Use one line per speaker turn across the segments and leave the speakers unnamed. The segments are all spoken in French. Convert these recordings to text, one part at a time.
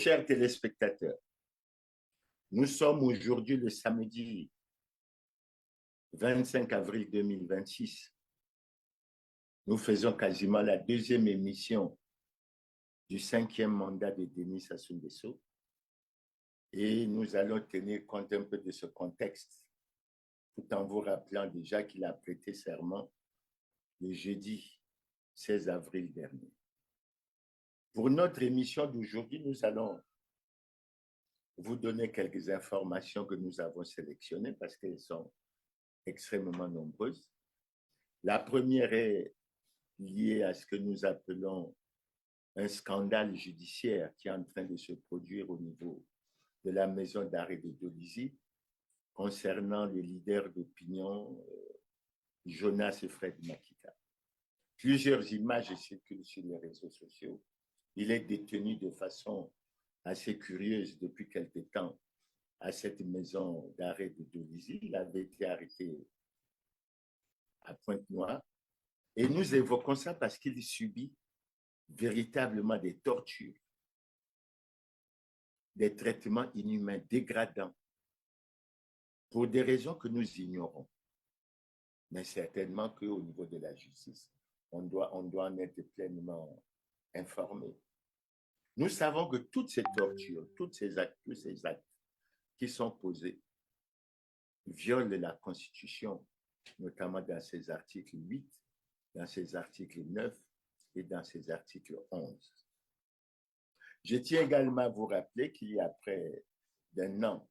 chers téléspectateurs, nous sommes aujourd'hui le samedi 25 avril 2026. Nous faisons quasiment la deuxième émission du 5e mandat de Denis Sassou Nguesso et nous allons tenir compte un peu de ce contexte tout en vous rappelant déjà qu'il a prêté serment le jeudi 16 avril dernier. Pour notre émission d'aujourd'hui, nous allons vous donner quelques informations que nous avons sélectionnées parce qu'elles sont extrêmement nombreuses. La première est liée à ce que nous appelons un scandale judiciaire qui est en train de se produire au niveau de la maison d'arrêt de Dolisie concernant le leader d'opinion Jonas et Fred Makita. Plusieurs images circulent sur les réseaux sociaux. Il est détenu de façon assez curieuse depuis quelque temps à cette maison d'arrêt de Dolisie. Il avait été arrêté à Pointe-Noire. Et nous évoquons ça parce qu'il subit véritablement des tortures, des traitements inhumains, dégradants, pour des raisons que nous ignorons. Mais certainement qu'au niveau de la justice, on doit en être pleinement informé. Nous savons que toutes ces tortures, tous ces actes qui sont posés violent la Constitution, notamment dans ses articles 8, dans ses articles 9 et dans ses articles 11. Je tiens également à vous rappeler qu'il y a près d'un an,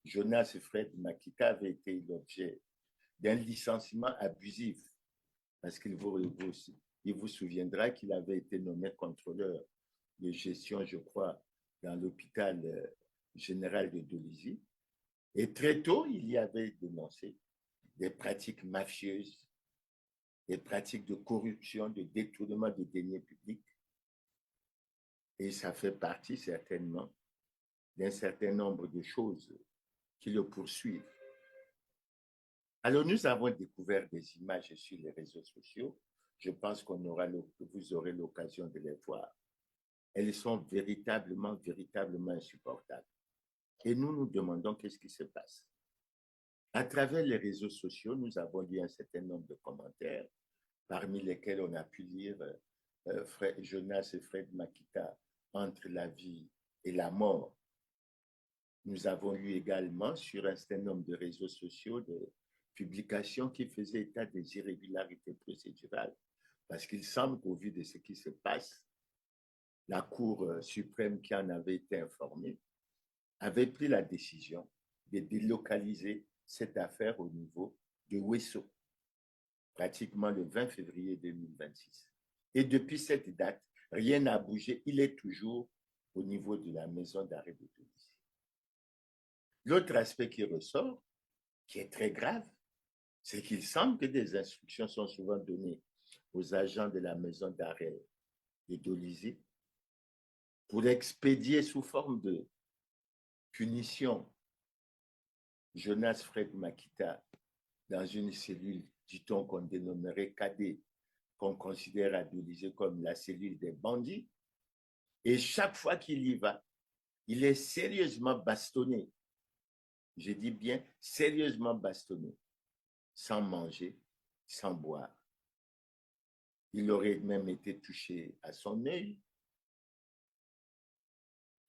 Jonas et Fred Makita avaient été l'objet d'un licenciement abusif parce qu'il vous souviendra qu'il avait été nommé contrôleur de gestion, je crois, dans l'hôpital général de Dolisie. Et très tôt, il y avait dénoncé des pratiques mafieuses, des pratiques de corruption, de détournement de deniers publics. Et ça fait partie certainement d'un certain nombre de choses qui le poursuivent. Alors, nous avons découvert des images sur les réseaux sociaux. Je pense que vous aurez l'occasion de les voir. Elles sont véritablement insupportables. Et nous nous demandons qu'est-ce qui se passe. À travers les réseaux sociaux, nous avons lu un certain nombre de commentaires, parmi lesquels on a pu lire Jonas et Fred Makita entre la vie et la mort. Nous avons lu également sur un certain nombre de réseaux sociaux des publications qui faisaient état des irrégularités procédurales, parce qu'il semble qu'au vu de ce qui se passe, la Cour suprême qui en avait été informée avait pris la décision de délocaliser cette affaire au niveau de Ouesso, pratiquement le 20 février 2026. Et depuis cette date, rien n'a bougé. Il est toujours au niveau de la maison d'arrêt de Dolisie. L'autre aspect qui ressort, qui est très grave, c'est qu'il semble que des instructions sont souvent données aux agents de la maison d'arrêt de Dolisie pour expédier sous forme de punition Jonas Fred Makita dans une cellule, dit-on, qu'on dénommerait cadet, qu'on considère à Dolisie comme la cellule des bandits. Et chaque fois qu'il y va, il est sérieusement bastonné. Je dis bien sérieusement bastonné, sans manger, sans boire. Il aurait même été touché à son œil,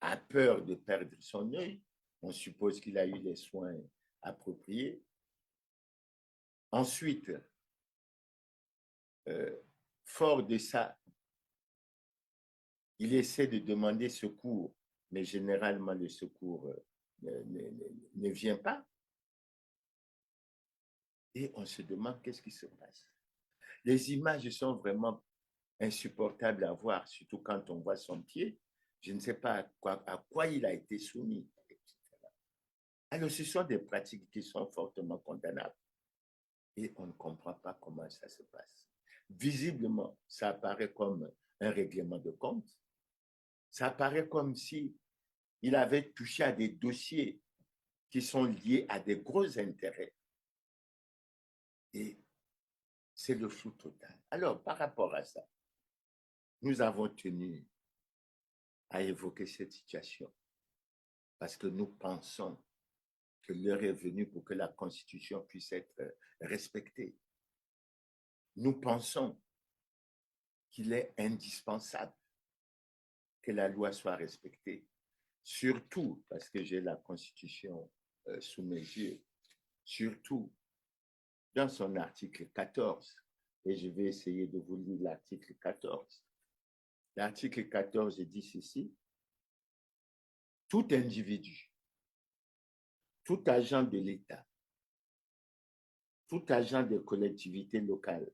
a peur de perdre son œil. On suppose qu'il a eu les soins appropriés. Ensuite, fort de ça, il essaie de demander secours, mais généralement le secours ne vient pas. Et on se demande qu'est-ce qui se passe. Les images sont vraiment insupportables à voir, surtout quand on voit son pied. Je ne sais pas à quoi il a été soumis, etc. Alors, ce sont des pratiques qui sont fortement condamnables. Et on ne comprend pas comment ça se passe. Visiblement, ça apparaît comme un règlement de compte. Ça apparaît comme si il avait touché à des dossiers qui sont liés à des gros intérêts. Et c'est le flou total. Alors, par rapport à ça, nous avons tenu à évoquer cette situation parce que nous pensons que l'heure est venue pour que la Constitution puisse être respectée. Nous pensons qu'il est indispensable que la loi soit respectée, surtout parce que j'ai la Constitution sous mes yeux, surtout dans son article 14, et je vais essayer de vous lire l'article 14. L'article 14 dit ceci: tout individu, tout agent de l'État, tout agent de collectivité locale,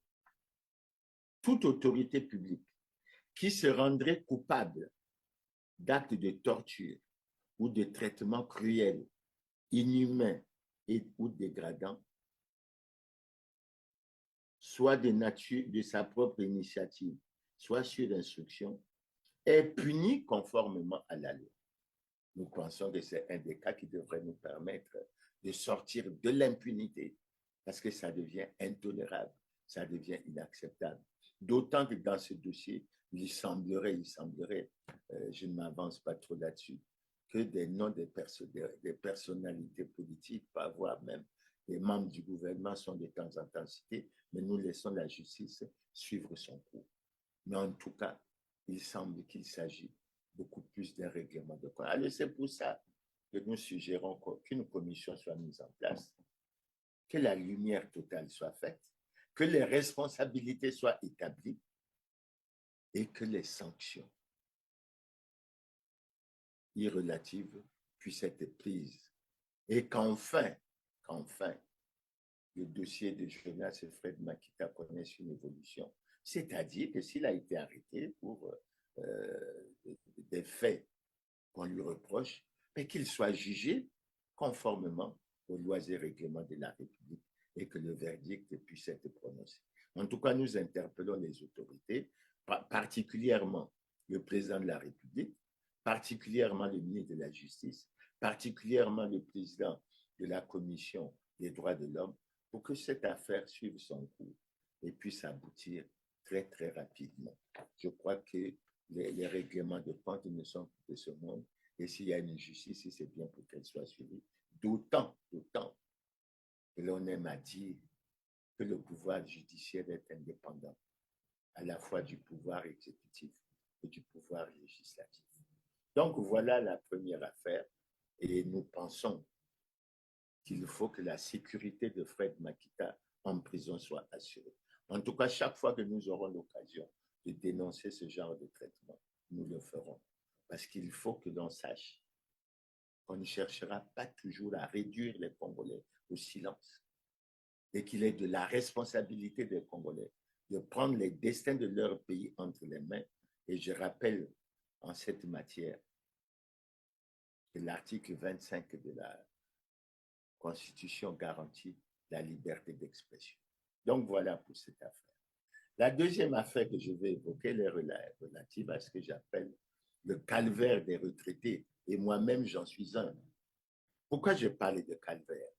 toute autorité publique qui se rendrait coupable d'actes de torture ou de traitements cruels, inhumains ou dégradants, soit de nature de sa propre initiative, soit sur instruction, est puni conformément à la loi. Nous pensons que c'est un des cas qui devrait nous permettre de sortir de l'impunité, parce que ça devient intolérable, ça devient inacceptable. D'autant que dans ce dossier, il semblerait, je ne m'avance pas trop là-dessus, que des noms des personnalités politiques, voire même les membres du gouvernement sont de temps en temps cités, mais nous laissons la justice suivre son cours. Mais en tout cas, il semble qu'il s'agit beaucoup plus d'un règlement de compte. Alors c'est pour ça que nous suggérons qu'une commission soit mise en place, que la lumière totale soit faite, que les responsabilités soient établies et que les sanctions irrelatives puissent être prises. Et qu'enfin, le dossier de Jonas et Fred Makita connaisse une évolution. C'est-à-dire que s'il a été arrêté pour des faits qu'on lui reproche, mais qu'il soit jugé conformément aux lois et règlements de la République et que le verdict puisse être prononcé. En tout cas, nous interpellons les autorités, particulièrement le président de la République, particulièrement le ministre de la Justice, particulièrement le président de la Commission des droits de l'homme, pour que cette affaire suive son cours et puisse aboutir très, très rapidement. Je crois que les règlements de compte ne sont plus de ce monde. Et s'il y a une justice, c'est bien pour qu'elle soit suivie. D'autant que l'on aime à dire que le pouvoir judiciaire est indépendant, à la fois du pouvoir exécutif et du pouvoir législatif. Donc voilà la première affaire. Et nous pensons qu'il faut que la sécurité de Fred Makita en prison soit assurée. En tout cas, chaque fois que nous aurons l'occasion de dénoncer ce genre de traitement, nous le ferons. Parce qu'il faut que l'on sache qu'on ne cherchera pas toujours à réduire les Congolais au silence et qu'il est de la responsabilité des Congolais de prendre les destins de leur pays entre les mains. Et je rappelle en cette matière que l'article 25 de la Constitution garantit la liberté d'expression. Donc voilà pour cette affaire. La deuxième affaire que je vais évoquer est relative à ce que j'appelle le calvaire des retraités. Et moi-même, j'en suis un. Pourquoi je parle de calvaire?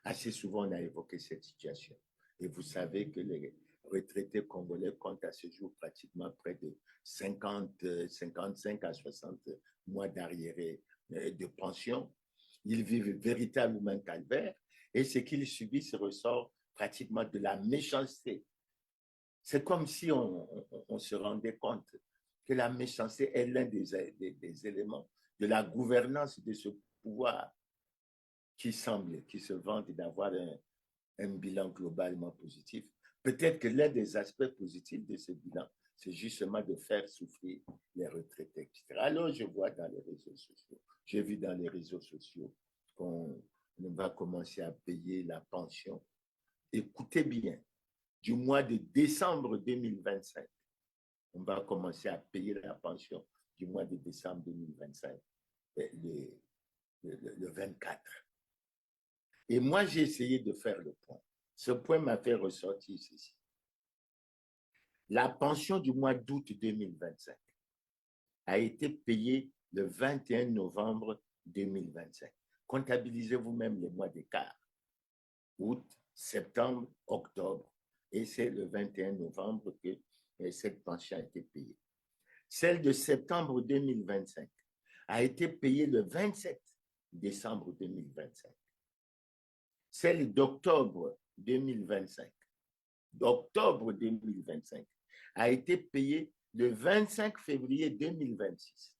Assez souvent, on a évoqué cette situation. Et vous savez que les retraités congolais comptent à ce jour pratiquement près de 55 à 60 mois d'arriéré de pension. Ils vivent véritablement un calvaire et ce qu'ils subissent ressort pratiquement de la méchanceté. C'est comme si on se rendait compte que la méchanceté est l'un des éléments de la gouvernance de ce pouvoir qui se vante d'avoir un bilan globalement positif. Peut-être que l'un des aspects positifs de ce bilan, c'est justement de faire souffrir les retraités, etc. Alors, je vois dans les réseaux sociaux, j'ai vu dans les réseaux sociaux qu'on va commencer à payer la pension. Écoutez bien, du mois de décembre 2025, on va commencer à payer la pension du mois de décembre 2025, le 24. Et moi, j'ai essayé de faire le point. Ce point m'a fait ressortir ceci. La pension du mois d'août 2025 a été payée le 21 novembre 2025. Comptabilisez vous-même les mois d'écart. Août, septembre, octobre. Et c'est le 21 novembre que cette pension a été payée. Celle de septembre 2025 a été payée le 27 décembre 2025. Celle d'octobre 2025, a été payée le 25 février 2026.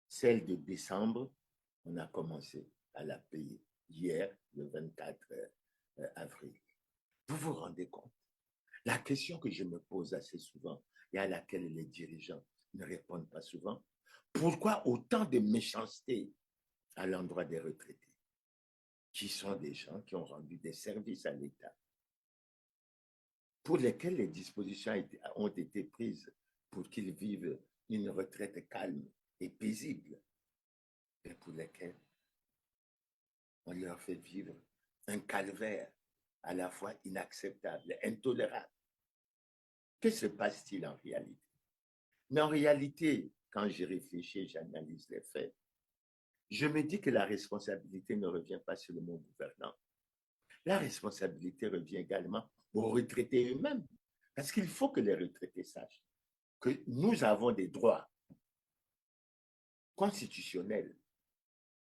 Celle de décembre, on a commencé à la payer hier, le 24 avril. Vous vous rendez compte? La question que je me pose assez souvent et à laquelle les dirigeants ne répondent pas souvent, pourquoi autant de méchanceté à l'endroit des retraités, qui sont des gens qui ont rendu des services à l'État, pour lesquels les dispositions ont été prises pour qu'ils vivent une retraite calme et paisible, et pour lesquels on leur fait vivre un calvaire à la fois inacceptable, intolérable. Que se passe-t-il en réalité? Mais en réalité, quand j'y réfléchis, j'analyse les faits, je me dis que la responsabilité ne revient pas seulement aux gouvernants. La responsabilité revient également aux retraités eux-mêmes. Parce qu'il faut que les retraités sachent que nous avons des droits constitutionnels.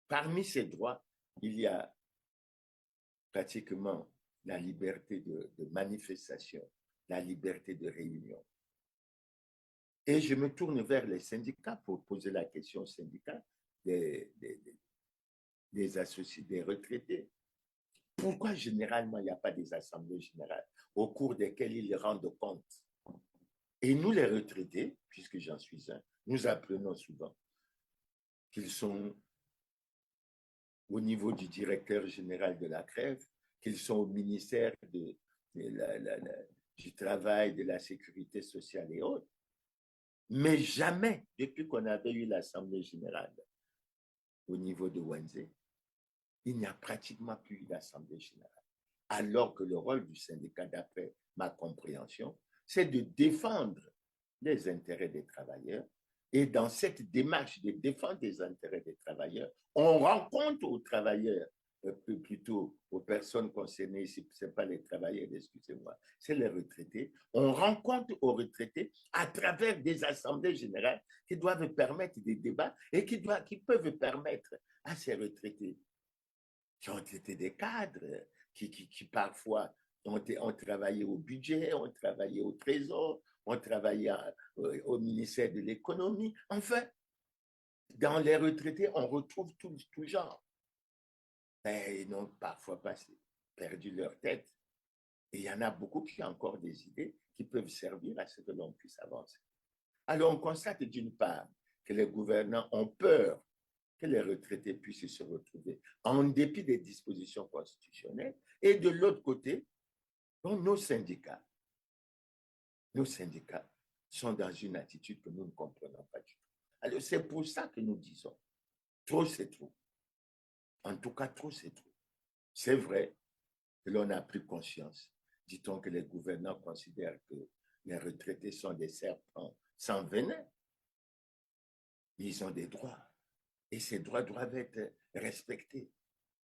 Parmi ces droits, il y a pratiquement la liberté de manifestation, la liberté de réunion. Et je me tourne vers les syndicats pour poser la question aux syndicats des associés, des retraités. Pourquoi généralement il n'y a pas des assemblées générales au cours desquelles ils rendent compte? Et nous, les retraités, puisque j'en suis un, nous apprenons souvent qu'ils sont au niveau du directeur général de la crève, qu'ils sont au ministère du Travail, de la Sécurité sociale et autres. Mais jamais, depuis qu'on avait eu l'Assemblée générale au niveau de Wannsee, il n'y a pratiquement plus d'Assemblée générale. Alors que le rôle du syndicat, d'après ma compréhension, c'est de défendre les intérêts des travailleurs. Et dans cette démarche de défense des intérêts des travailleurs, on rencontre aux travailleurs, plutôt aux personnes concernées, ce n'est pas les travailleurs, excusez-moi, c'est les retraités. On rencontre aux retraités à travers des assemblées générales qui doivent permettre des débats et qui peuvent permettre à ces retraités qui ont été des cadres, qui parfois ont travaillé au budget, ont travaillé au trésor, ont travaillé au ministère de l'économie. Enfin, dans les retraités, on retrouve tout genre. Mais ils n'ont parfois pas perdu leur tête. Et il y en a beaucoup qui ont encore des idées qui peuvent servir à ce que l'on puisse avancer. Alors, on constate d'une part que les gouvernants ont peur que les retraités puissent se retrouver en dépit des dispositions constitutionnelles. Et de l'autre côté, nos syndicats sont dans une attitude que nous ne comprenons pas du tout. Alors, c'est pour ça que nous disons, trop c'est trop. En tout cas, trop c'est trop. C'est vrai que l'on a pris conscience. Dit-on que les gouvernants considèrent que les retraités sont des serpents sans venin. Ils ont des droits. Et ces droits doivent être respectés.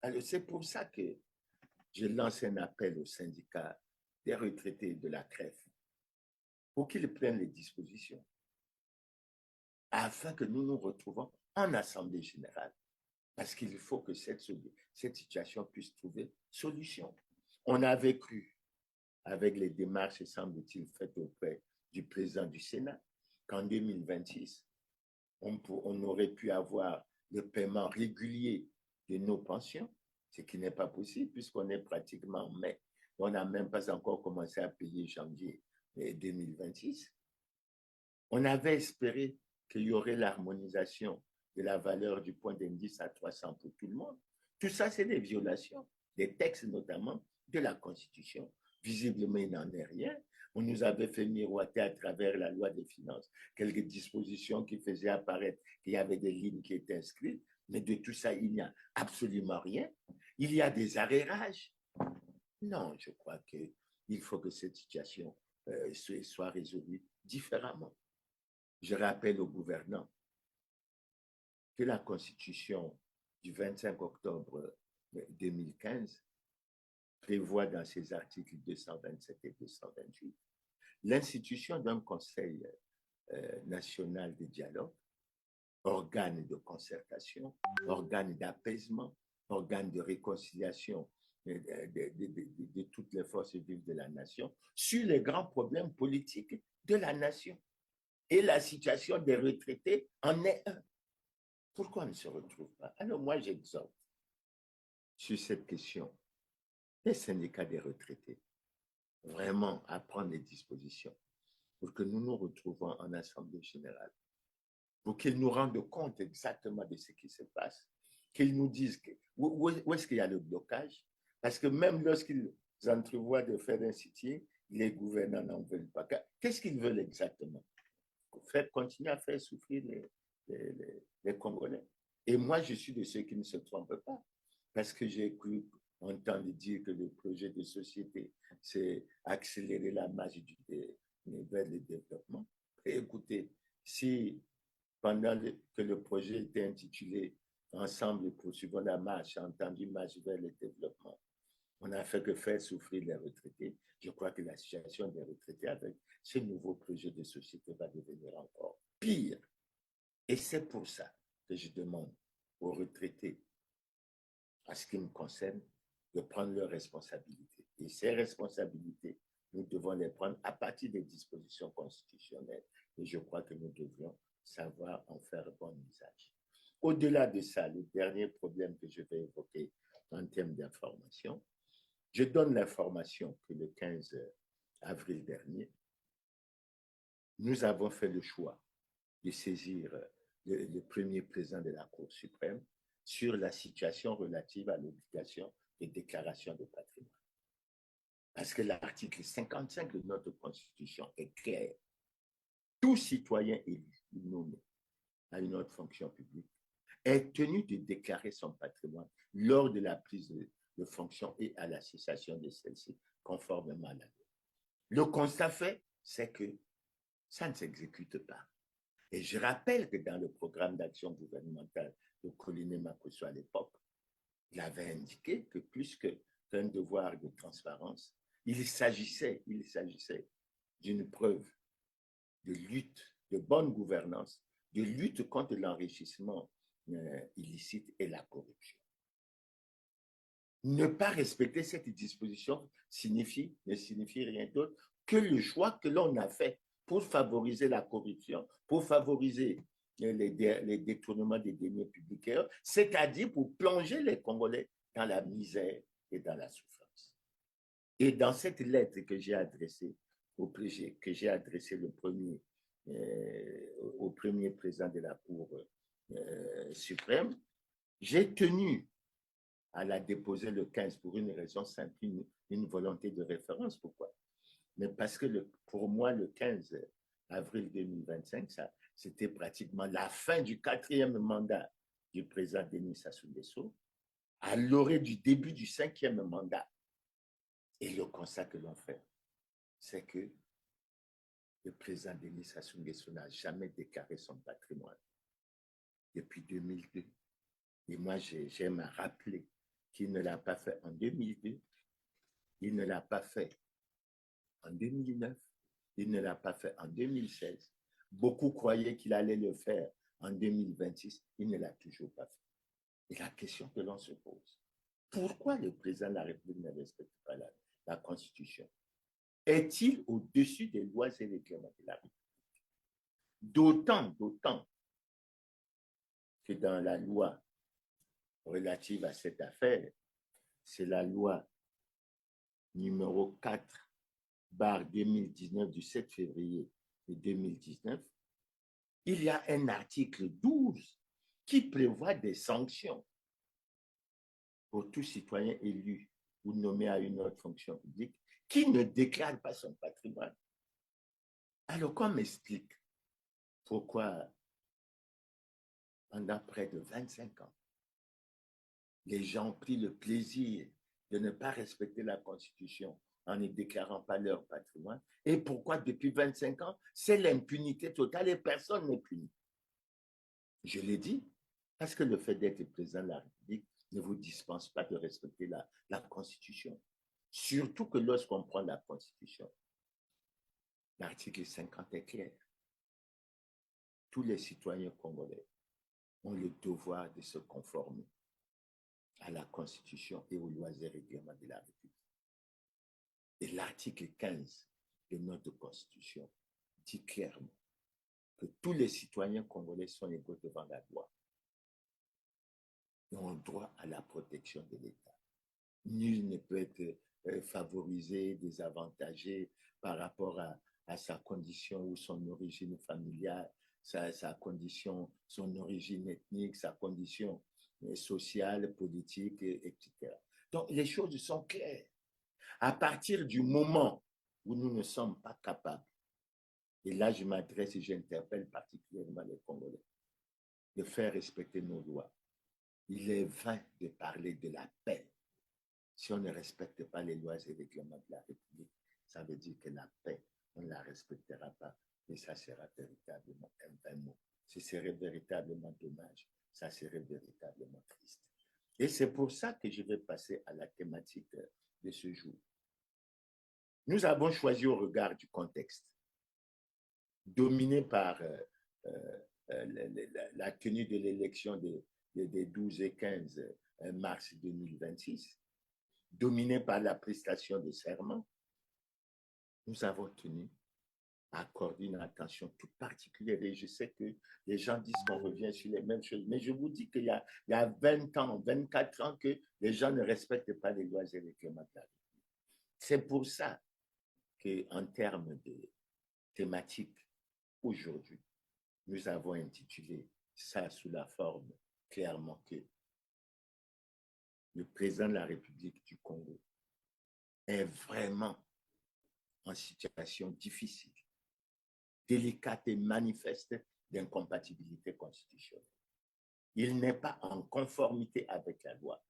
Alors, c'est pour ça que je lance un appel aux syndicats des retraités de la crève pour qu'ils prennent les dispositions afin que nous nous retrouvons en Assemblée générale. Parce qu'il faut que cette situation puisse trouver solution. On avait cru, avec les démarches, semble-t-il, faites auprès du président du Sénat, qu'en 2026, on aurait pu avoir le paiement régulier de nos pensions, ce qui n'est pas possible puisqu'on est pratiquement en mai. On n'a même pas encore commencé à payer janvier 2026. On avait espéré qu'il y aurait l'harmonisation de la valeur du point d'indice à 300 pour tout le monde. Tout ça, c'est des violations des textes, notamment de la Constitution. Visiblement, il n'en est rien. On nous avait fait miroiter à travers la loi des finances quelques dispositions qui faisaient apparaître qu'il y avait des lignes qui étaient inscrites, mais de tout ça, il n'y a absolument rien. Il y a des arrérages. Non, je crois qu'il faut que cette situation soit résolue différemment. Je rappelle aux gouvernants que la Constitution du 25 octobre 2015 prévoit dans ses articles 227 et 228 l'institution d'un conseil national de dialogue, organe de concertation, organe d'apaisement, organe de réconciliation de toutes les forces vives de la nation sur les grands problèmes politiques de la nation. Et la situation des retraités en est un. Pourquoi on ne se retrouve pas? Alors moi, j'exhorte sur cette question les syndicats des retraités vraiment à prendre des dispositions pour que nous nous retrouvions en assemblée générale, pour qu'ils nous rendent compte exactement de ce qui se passe, qu'ils nous disent où est-ce qu'il y a le blocage, parce que même lorsqu'ils entrevoient de faire un sit-in, les gouvernants n'en veulent pas. Qu'est-ce qu'ils veulent exactement? Continuer à faire souffrir les Congolais. Et moi, je suis de ceux qui ne se trompent pas, parce que j'ai cru entendre dire que le projet de société, c'est accélérer la marche vers le développement. Et écoutez, si pendant que le projet était intitulé Ensemble, poursuivons la marche, entendu marche vers le développement, on n'a fait que faire souffrir les retraités. Je crois que la situation des retraités avec ce nouveau projet de société va devenir encore pire. Et c'est pour ça que je demande aux retraités, à ce qui me concerne, de prendre leurs responsabilités. Et ces responsabilités, nous devons les prendre à partir des dispositions constitutionnelles. Et je crois que nous devrions savoir en faire bon usage. Au-delà de ça, le dernier problème que je vais évoquer en termes d'information, je donne l'information que le 15 avril dernier, nous avons fait le choix de saisir le premier président de la Cour suprême sur la situation relative à l'obligation de déclaration de patrimoine. Parce que l'article 55 de notre Constitution est clair. Tout citoyen élu ou nommé à une autre fonction publique est tenu de déclarer son patrimoine lors de la prise de fonction et à la cessation de celle-ci, conformément à la loi. Le constat fait, c'est que ça ne s'exécute pas. Et je rappelle que dans le programme d'action gouvernementale de Colline Makosso à l'époque, il avait indiqué que plus qu'un devoir de transparence, il s'agissait d'une preuve de lutte, de bonne gouvernance, de lutte contre l'enrichissement illicite et la corruption. Ne pas respecter cette disposition ne signifie rien d'autre que le choix que l'on a fait pour favoriser la corruption, pour favoriser les détournements des deniers publics, c'est-à-dire pour plonger les Congolais dans la misère et dans la souffrance. Et dans cette lettre que j'ai adressée au premier président de la Cour suprême, j'ai tenu à la déposer le 15 pour une raison simple, une volonté de référence. Pourquoi? Mais parce que pour moi, le 15 avril 2025, c'était pratiquement la fin du 4e mandat du président Denis Sassou Nguesso, à l'orée du début du 5e mandat. Et le constat que l'on fait, c'est que le président Denis Sassou Nguesso n'a jamais déclaré son patrimoine depuis 2002. Et moi, j'aime à rappeler qu'il ne l'a pas fait en 2002, il ne l'a pas fait en 2009, il ne l'a pas fait en 2016. Beaucoup croyaient qu'il allait le faire en 2026, il ne l'a toujours pas fait. Et la question que l'on se pose, pourquoi le président de la République ne respecte pas la Constitution? Est-il au-dessus des lois et règlements de la République? D'autant que dans la loi relative à cette affaire, c'est la loi numéro 4/2019 du 7 février 2019, il y a un article 12 qui prévoit des sanctions pour tout citoyen élu ou nommé à une autre fonction publique qui ne déclare pas son patrimoine. Alors qu'on m'explique pourquoi pendant près de 25 ans, les gens ont pris le plaisir de ne pas respecter la Constitution en ne déclarant pas leur patrimoine. Et pourquoi depuis 25 ans, c'est l'impunité totale et personne n'est puni. Je l'ai dit, parce que le fait d'être président de la République ne vous dispense pas de respecter la Constitution. Surtout que lorsqu'on prend la Constitution L'article 50 est clair. Tous les citoyens congolais ont le devoir de se conformer à la Constitution et aux lois et règlements de la République. Et l'article 15 de notre Constitution dit clairement que tous les citoyens congolais sont égaux devant la loi et ont droit à la protection de l'État. Nul ne peut être favorisé, désavantagé par rapport à sa condition ou son origine familiale, sa condition, son origine ethnique, sa condition sociale, politique, etc. Donc, les choses sont claires. À partir du moment où nous ne sommes pas capables, et là je m'adresse et j'interpelle particulièrement les Congolais, de faire respecter nos lois, il est vain de parler de la paix. Si on ne respecte pas les lois et règlements de la République, ça veut dire que la paix, on ne la respectera pas. Et ça sera véritablement un vain mot. Ce serait véritablement dommage. Ça serait véritablement triste. Et c'est pour ça que je vais passer à la thématique de ce jour. Nous avons choisi au regard du contexte, dominé par la tenue de l'élection des 12 et 15 mars 2026, dominé par la prestation de serment, nous avons tenu à accorder une attention toute particulière. Et je sais que les gens disent qu'on revient sur les mêmes choses, mais je vous dis qu'il y a 20 ans, 24 ans que les gens ne respectent pas les lois et les règlements de la République. C'est pour ça qu'en termes de thématique, aujourd'hui, nous avons intitulé ça sous la forme clairement que le président de la République du Congo est vraiment en situation difficile, délicate et manifeste d'incompatibilité constitutionnelle. Il n'est pas en conformité avec la loi.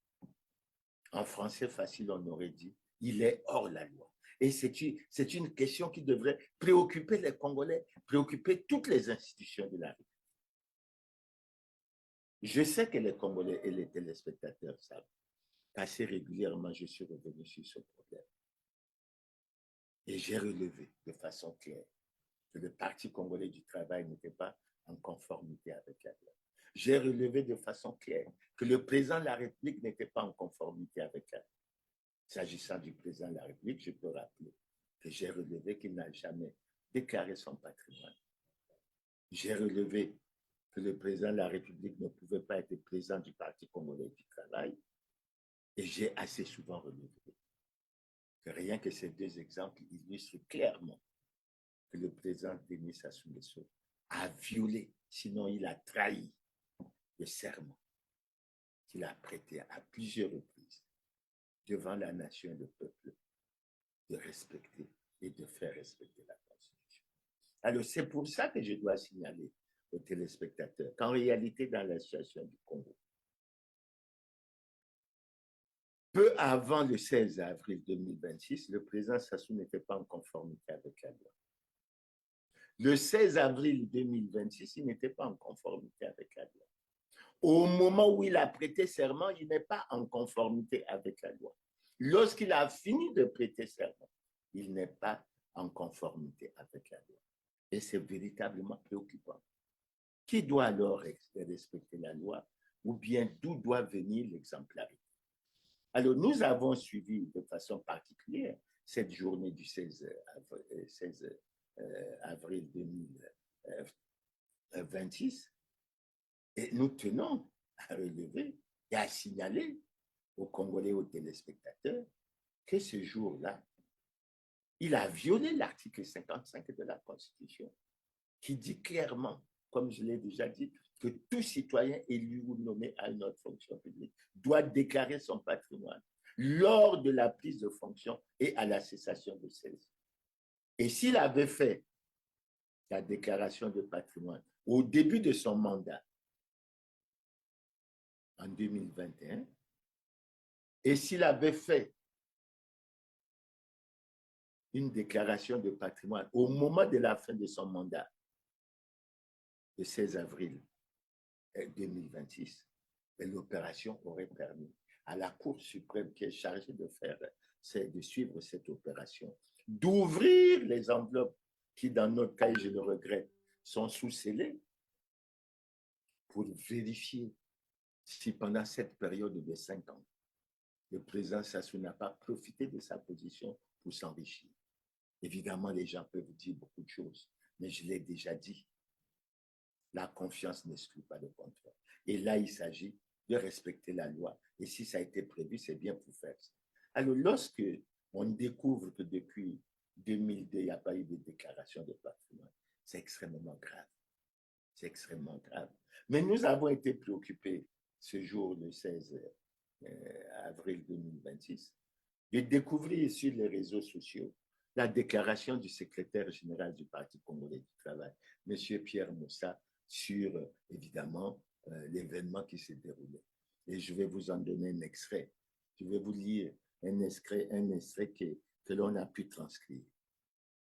En français facile, on aurait dit, il est hors la loi. Et c'est une question qui devrait préoccuper les Congolais, préoccuper toutes les institutions de la République. Je sais que les Congolais et les téléspectateurs savent qu'assez régulièrement, je suis revenu sur ce problème. Et j'ai relevé de façon claire que le Parti congolais du travail n'était pas en conformité avec la loi. J'ai relevé de façon claire que le président de la République n'était pas en conformité avec la loi. S'agissant du président de la République, je peux rappeler que j'ai relevé qu'il n'a jamais déclaré son patrimoine. J'ai relevé que le président de la République ne pouvait pas être président du Parti congolais du travail. Et j'ai assez souvent relevé que rien que ces deux exemples illustrent clairement que le président Denis Sassou Nguesso a violé, sinon il a trahi le serment qu'il a prêté à plusieurs reprises devant la nation et le peuple de respecter et de faire respecter la Constitution. Alors c'est pour ça que je dois signaler aux téléspectateurs qu'en réalité, dans la situation du Congo, peu avant le 16 avril 2026, le président Sassou n'était pas en conformité avec la loi. Le 16 avril 2026, il n'était pas en conformité avec la loi. Au moment où il a prêté serment, il n'est pas en conformité avec la loi. Lorsqu'il a fini de prêter serment, il n'est pas en conformité avec la loi. Et c'est véritablement préoccupant. Qui doit alors respecter la loi ou bien d'où doit venir l'exemplarité? Alors, nous avons suivi de façon particulière cette journée du 16 avril 2026 et nous tenons à relever et à signaler aux Congolais, aux téléspectateurs, que ce jour-là, il a violé l'article 55 de la Constitution qui dit clairement, comme je l'ai déjà dit, que tout citoyen élu ou nommé à une autre fonction publique doit déclarer son patrimoine lors de la prise de fonction et à la cessation de celle-ci. Et s'il avait fait la déclaration de patrimoine au début de son mandat, en 2021, et s'il avait fait une déclaration de patrimoine au moment de la fin de son mandat, le 16 avril 2026, l'opération aurait permis à la Cour suprême qui est chargée de suivre cette opération, d'ouvrir les enveloppes qui, dans notre cas, et je le regrette, sont sous-scellés pour vérifier si pendant cette période de 5 ans, le président Sassou n'a pas profité de sa position pour s'enrichir. Évidemment, les gens peuvent dire beaucoup de choses, mais je l'ai déjà dit, la confiance n'exclut pas le contraire. Et là, il s'agit de respecter la loi. Et si ça a été prévu, c'est bien pour faire ça. Alors, lorsque on découvre que depuis 2002, il n'y a pas eu de déclaration de patrimoine, c'est extrêmement grave. C'est extrêmement grave. Mais nous avons été préoccupés ce jour, le 16 avril 2026, de découvrir sur les réseaux sociaux la déclaration du secrétaire général du Parti congolais du travail, M. Pierre Moussa, sur, évidemment, l'événement qui s'est déroulé. Et je vais vous en donner un extrait. Je vais vous lire un extrait que l'on a pu transcrire.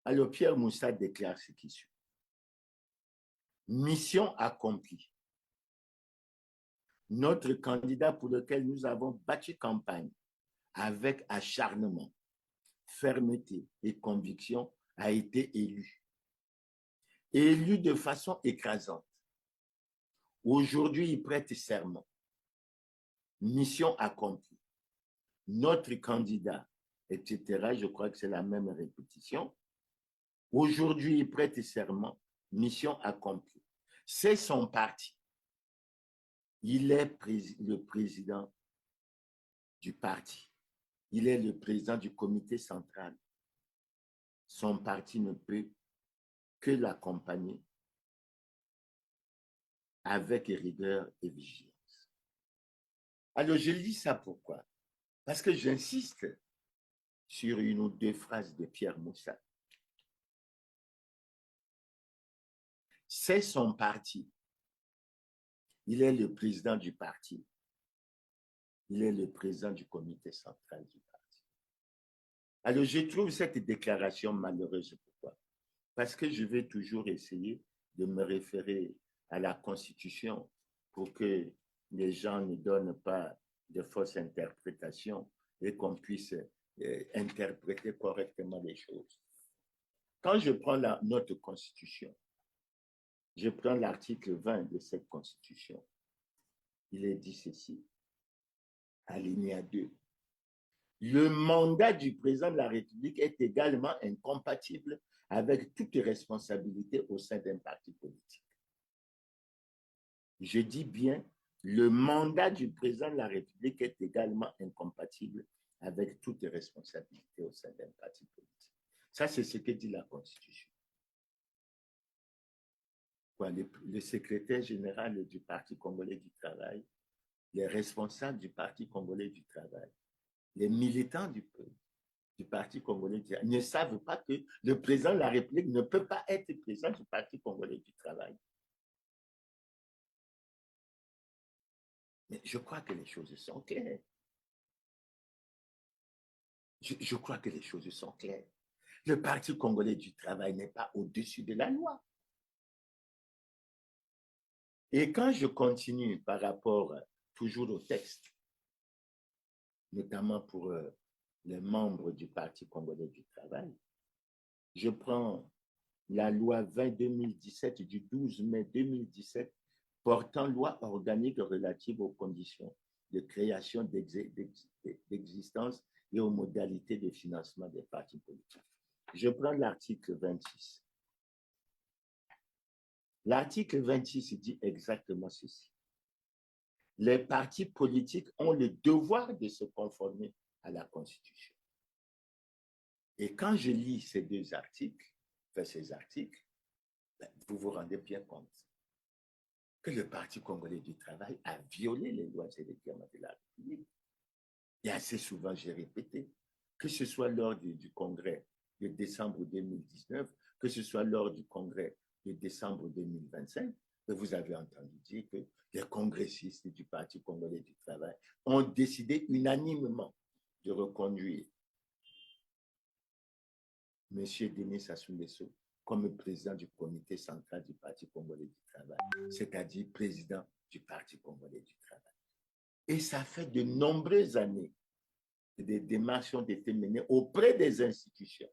Alors, Pierre Moussa déclare ce qui suit. Mission accomplie. Notre candidat pour lequel nous avons battu campagne avec acharnement, fermeté et conviction a été élu. Élu de façon écrasante. Aujourd'hui, il prête serment. Mission accomplie. Notre candidat, etc. Je crois que c'est la même répétition. Aujourd'hui, il prête serment. Mission accomplie. C'est son parti. Il est le président du parti. Il est le président du comité central. Son parti ne peut que l'accompagner avec rigueur et vigilance. Alors, je lis ça pourquoi? Parce que j'insiste sur une ou deux phrases de Pierre Moussa. C'est son parti. Il est le président du parti. Il est le président du comité central du parti. Alors, je trouve cette déclaration malheureuse. Pourquoi? Parce que je vais toujours essayer de me référer à la Constitution pour que les gens ne donnent pas de fausses interprétations et qu'on puisse interpréter correctement les choses. Quand je prends notre Constitution, je prends l'article 20 de cette Constitution. Il est dit ceci, alinéa 2. Le mandat du président de la République est également incompatible avec toute responsabilité au sein d'un parti politique. Je dis bien, le mandat du président de la République est également incompatible avec toute responsabilité au sein d'un parti politique. Ça, c'est ce que dit la Constitution. Le secrétaire général du Parti congolais du travail, les responsables du Parti congolais du travail, les militants du Parti congolais du travail ne savent pas que le président de la République ne peut pas être président du Parti congolais du travail. Mais je crois que les choses sont claires. Je crois que les choses sont claires. Le Parti congolais du travail n'est pas au-dessus de la loi. Et quand je continue par rapport toujours au texte, notamment pour les membres du Parti congolais du travail, je prends la loi 20-2017 du 12 mai 2017 portant loi organique relative aux conditions de création d'existence et aux modalités de financement des partis politiques. Je prends l'article 26. L'article 26 dit exactement ceci. Les partis politiques ont le devoir de se conformer à la Constitution. Et quand je lis ces deux articles, vous vous rendez bien compte que le Parti congolais du travail a violé les lois et règlements de la République. Et assez souvent, j'ai répété, que ce soit lors du congrès de décembre 2019, que ce soit lors du congrès de décembre 2025, que vous avez entendu dire que les congressistes du Parti congolais du travail ont décidé unanimement de reconduire M. Denis Sassou Nguesso comme président du comité central du Parti congolais du travail, c'est-à-dire président du Parti congolais du travail. Et ça fait de nombreuses années que des démarches ont été menées auprès des institutions,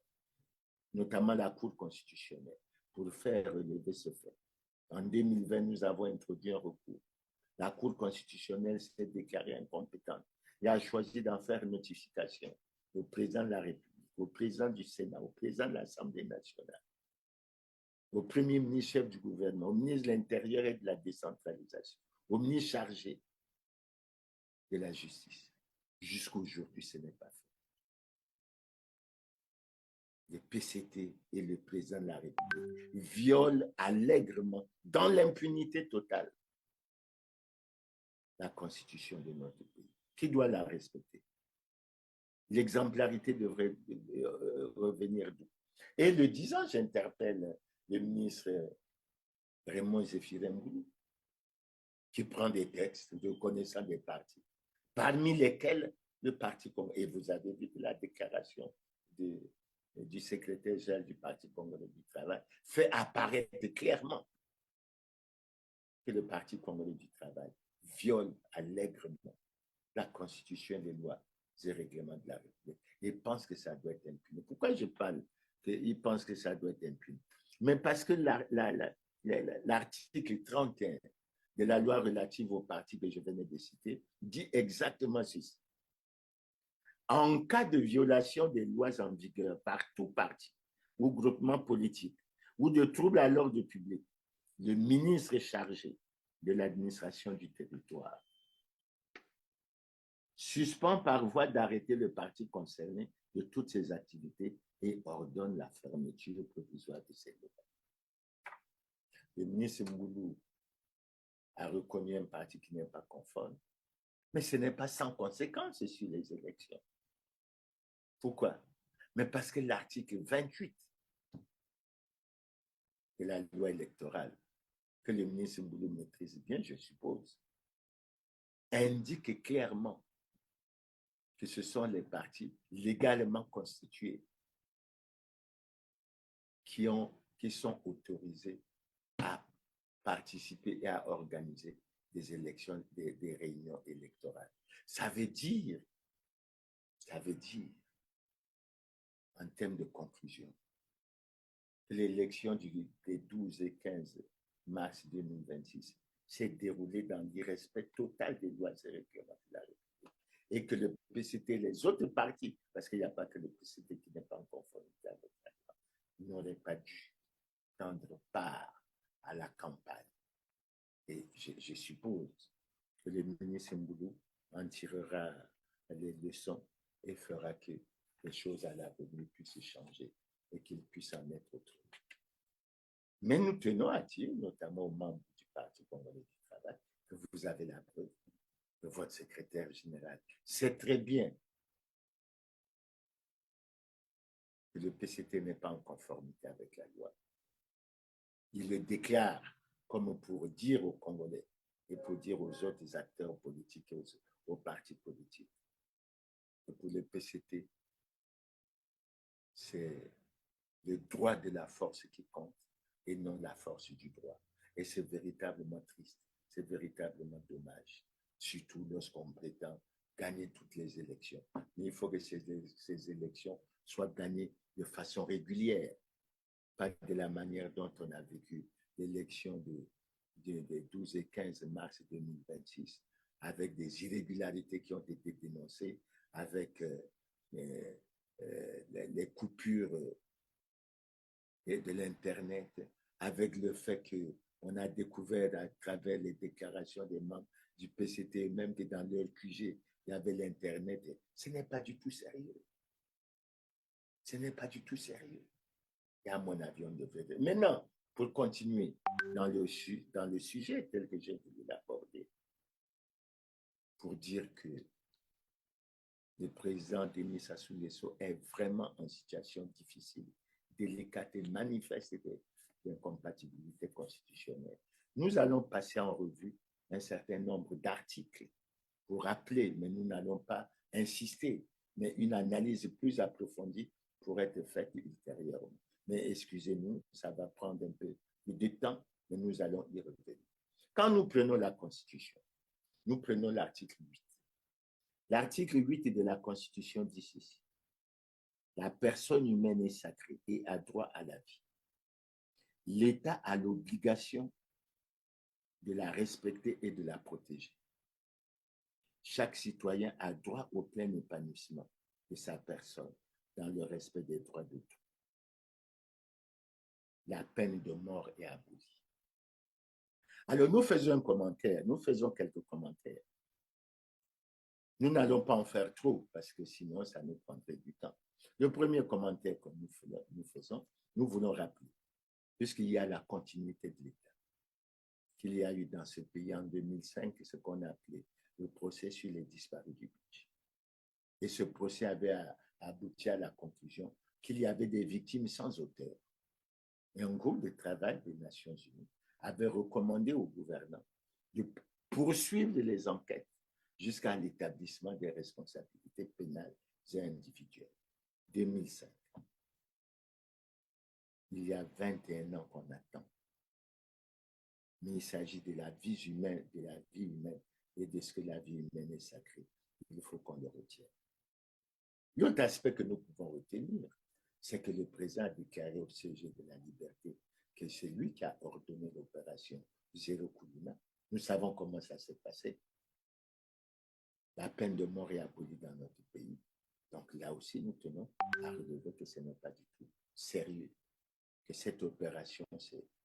notamment la Cour constitutionnelle, pour faire relever ce fait. En 2020, nous avons introduit un recours. La Cour constitutionnelle s'est déclarée incompétente et a choisi d'en faire notification au président de la République, au président du Sénat, au président de l'Assemblée nationale, au premier ministre chef du gouvernement, au ministre de l'Intérieur et de la décentralisation, au ministre chargé de la justice. Jusqu'aujourd'hui, ce n'est pas fait. Le PCT et le président de la République violent allègrement, dans l'impunité totale, la constitution de notre pays. Qui doit la respecter? L'exemplarité devrait revenir d'où? Et le disant, j'interpelle le ministre Raymond Zéphirin Mboulou, qui prend des textes de connaissance des partis, parmi lesquels le Parti congolais. Et vous avez vu que la déclaration du secrétaire général du Parti congolais du travail fait apparaître clairement que le Parti congolais du travail viole allègrement la constitution, les lois et règlements de la République et pense que ça doit être impuni. Pourquoi je parle qu'il pense que ça doit être impuni? Mais parce que l'article 31 de la loi relative aux partis que je venais de citer dit exactement ceci. En cas de violation des lois en vigueur par tout parti ou groupement politique ou de trouble à l'ordre public, le ministre chargé de l'administration du territoire suspend par voie d'arrêter le parti concerné de toutes ses activités et ordonne la fermeture provisoire de ses locaux. Le ministre Mboulou a reconnu un parti qui n'est pas conforme, mais ce n'est pas sans conséquence sur les élections. Pourquoi? Mais parce que l'article 28 de la loi électorale, que le ministre Mboulou maîtrise bien, je suppose, indique clairement que ce sont les partis légalement constitués qui sont autorisés à participer et à organiser des élections, des réunions électorales. Ça veut dire, en termes de conclusion, que l'élection des 12 et 15 mars 2026 s'est déroulée dans l'irrespect total des lois et règlements de la République. Et que le PCT et les autres partis, parce qu'il n'y a pas que le PCT qui n'est pas en conformité avec la loi, n'auraient pas dû prendre part à la campagne. Et je suppose que le ministre Mboulou en tirera les leçons et fera que les choses à l'avenir puissent changer et qu'il puisse en être autrement. Mais nous tenons à dire, notamment aux membres du Parti congolais du travail, que vous avez la preuve de votre secrétaire général. C'est très bien que le PCT n'est pas en conformité avec la loi. Il le déclare comme pour dire aux Congolais et pour dire aux autres acteurs politiques et aux partis politiques. Et pour le PCT, c'est le droit de la force qui compte et non la force du droit. Et c'est véritablement triste, c'est véritablement dommage, surtout lorsqu'on prétend gagner toutes les élections. Mais il faut que ces élections soient gagnées de façon régulière, pas de la manière dont on a vécu l'élection des 12 et 15 mars 2026, avec des irrégularités qui ont été dénoncées, avec les coupures de l'Internet, avec le fait qu'on a découvert à travers les déclarations des membres du PCT, même que dans leur QG, il y avait l'Internet. Ce n'est pas du tout sérieux. Ce n'est pas du tout sérieux. Et à mon avis, on devrait... Maintenant, pour continuer dans le sujet tel que j'ai voulu l'aborder, pour dire que le président Denis Sassou Nguesso est vraiment en situation difficile, délicate et manifeste d'incompatibilité constitutionnelle. Nous allons passer en revue un certain nombre d'articles pour rappeler, mais nous n'allons pas insister, mais une analyse plus approfondie pourrait être faite ultérieurement. Mais excusez-nous, ça va prendre un peu de temps, mais nous allons y revenir. Quand nous prenons la Constitution, nous prenons l'article 8. L'article 8 de la Constitution dit ceci. La personne humaine est sacrée et a droit à la vie. L'État a l'obligation de la respecter et de la protéger. Chaque citoyen a droit au plein épanouissement de sa personne dans le respect des droits de tous. La peine de mort est abolie. Alors, nous faisons quelques commentaires. Nous n'allons pas en faire trop parce que sinon, ça nous prendrait du temps. Le premier commentaire que nous faisons, nous voulons rappeler, puisqu'il y a la continuité de l'État, qu'il y a eu dans ce pays en 2005 ce qu'on a appelé le procès sur les disparus du budget. Et ce procès avait abouti à la conclusion qu'il y avait des victimes sans auteur. Et un groupe de travail des Nations Unies avait recommandé au gouvernement de poursuivre les enquêtes jusqu'à l'établissement des responsabilités pénales et individuelles. 2005. Il y a 21 ans qu'on attend. Mais il s'agit de la vie humaine, et de ce que la vie humaine est sacrée. Il faut qu'on le retienne. L'autre aspect que nous pouvons retenir, c'est que le président a déclaré au sujet de la liberté que c'est lui qui a ordonné l'opération Zéro Koulouna. Nous savons comment ça s'est passé. La peine de mort est abolie dans notre pays. Donc là aussi, nous tenons à relever que ce n'est pas du tout sérieux, que cette opération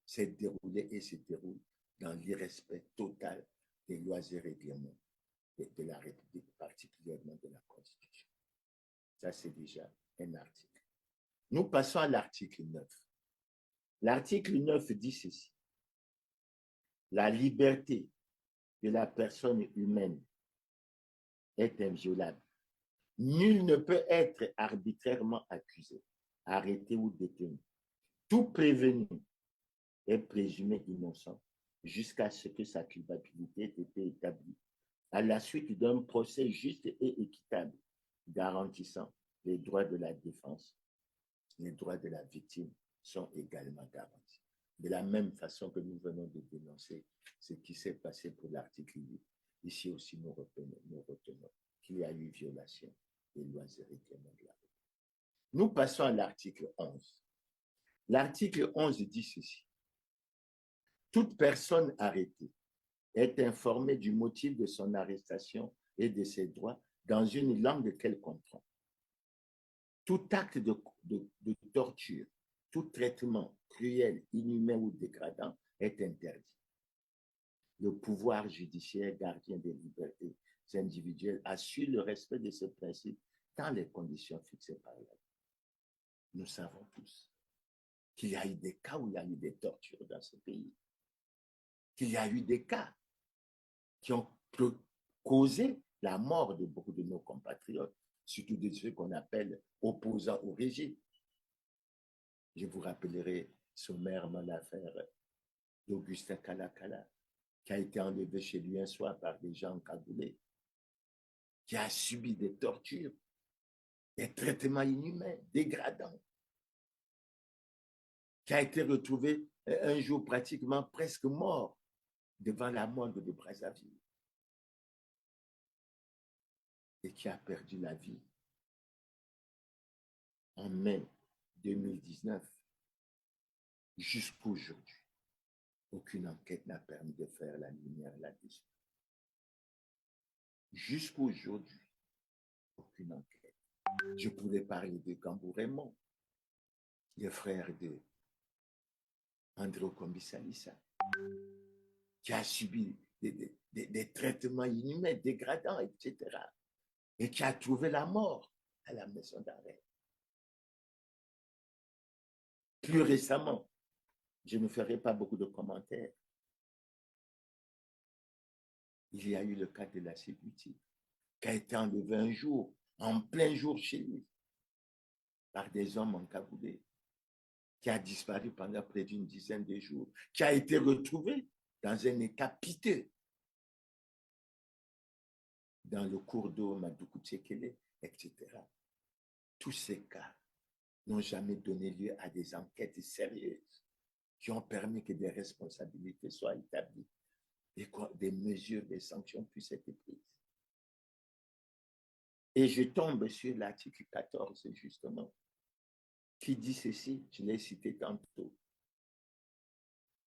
s'est déroulée et se déroule dans l'irrespect total des lois et règlements de la République, particulièrement de la Constitution. Ça, c'est déjà un article. Nous passons à l'article 9. L'article 9 dit ceci. La liberté de la personne humaine est inviolable. Nul ne peut être arbitrairement accusé, arrêté ou détenu. Tout prévenu est présumé innocent jusqu'à ce que sa culpabilité ait été établie à la suite d'un procès juste et équitable garantissant les droits de la défense. Les droits de la victime sont également garantis. De la même façon que nous venons de dénoncer ce qui s'est passé pour l'article 8, ici aussi nous retenons qu'il y a eu violation des lois et règlements de la République. Nous passons à l'article 11. L'article 11 dit ceci. Toute personne arrêtée est informée du motif de son arrestation et de ses droits dans une langue qu'elle comprend. Tout acte de torture, tout traitement cruel, inhumain ou dégradant est interdit. Le pouvoir judiciaire, gardien des libertés individuelles, assure le respect de ce principe dans les conditions fixées par la loi. Nous savons tous qu'il y a eu des cas où il y a eu des tortures dans ce pays, qu'il y a eu des cas qui ont causé la mort de beaucoup de nos compatriotes, surtout de ceux qu'on appelle opposants au régime. Je vous rappellerai sommairement l'affaire d'Augustin Kalakala, qui a été enlevé chez lui un soir par des gens cagoulés, qui a subi des tortures, des traitements inhumains, dégradants, qui a été retrouvé un jour pratiquement presque mort devant la morgue de Brazzaville et qui a perdu la vie en mai 2019 jusqu'à aujourd'hui. Aucune enquête n'a permis de faire la lumière là-dessus. Jusqu'à aujourd'hui, aucune enquête. Je pourrais parler de Gambou Raymond, le frère de Andro Kombi-Salissa, qui a subi des traitements inhumains, dégradants, etc. Et qui a trouvé la mort à la maison d'arrêt. Plus récemment, je ne ferai pas beaucoup de commentaires. Il y a eu le cas de la Sébuti, qui a été enlevé un jour, en plein jour chez lui, par des hommes encagoulés, qui a disparu pendant près d'une dizaine de jours, qui a été retrouvé dans un état piteux dans le cours d'eau Madoukoutsekele, etc. Tous ces cas n'ont jamais donné lieu à des enquêtes sérieuses qui ont permis que des responsabilités soient établies et que des mesures, des sanctions puissent être prises. Et je tombe sur l'article 14, justement, qui dit ceci, je l'ai cité tantôt.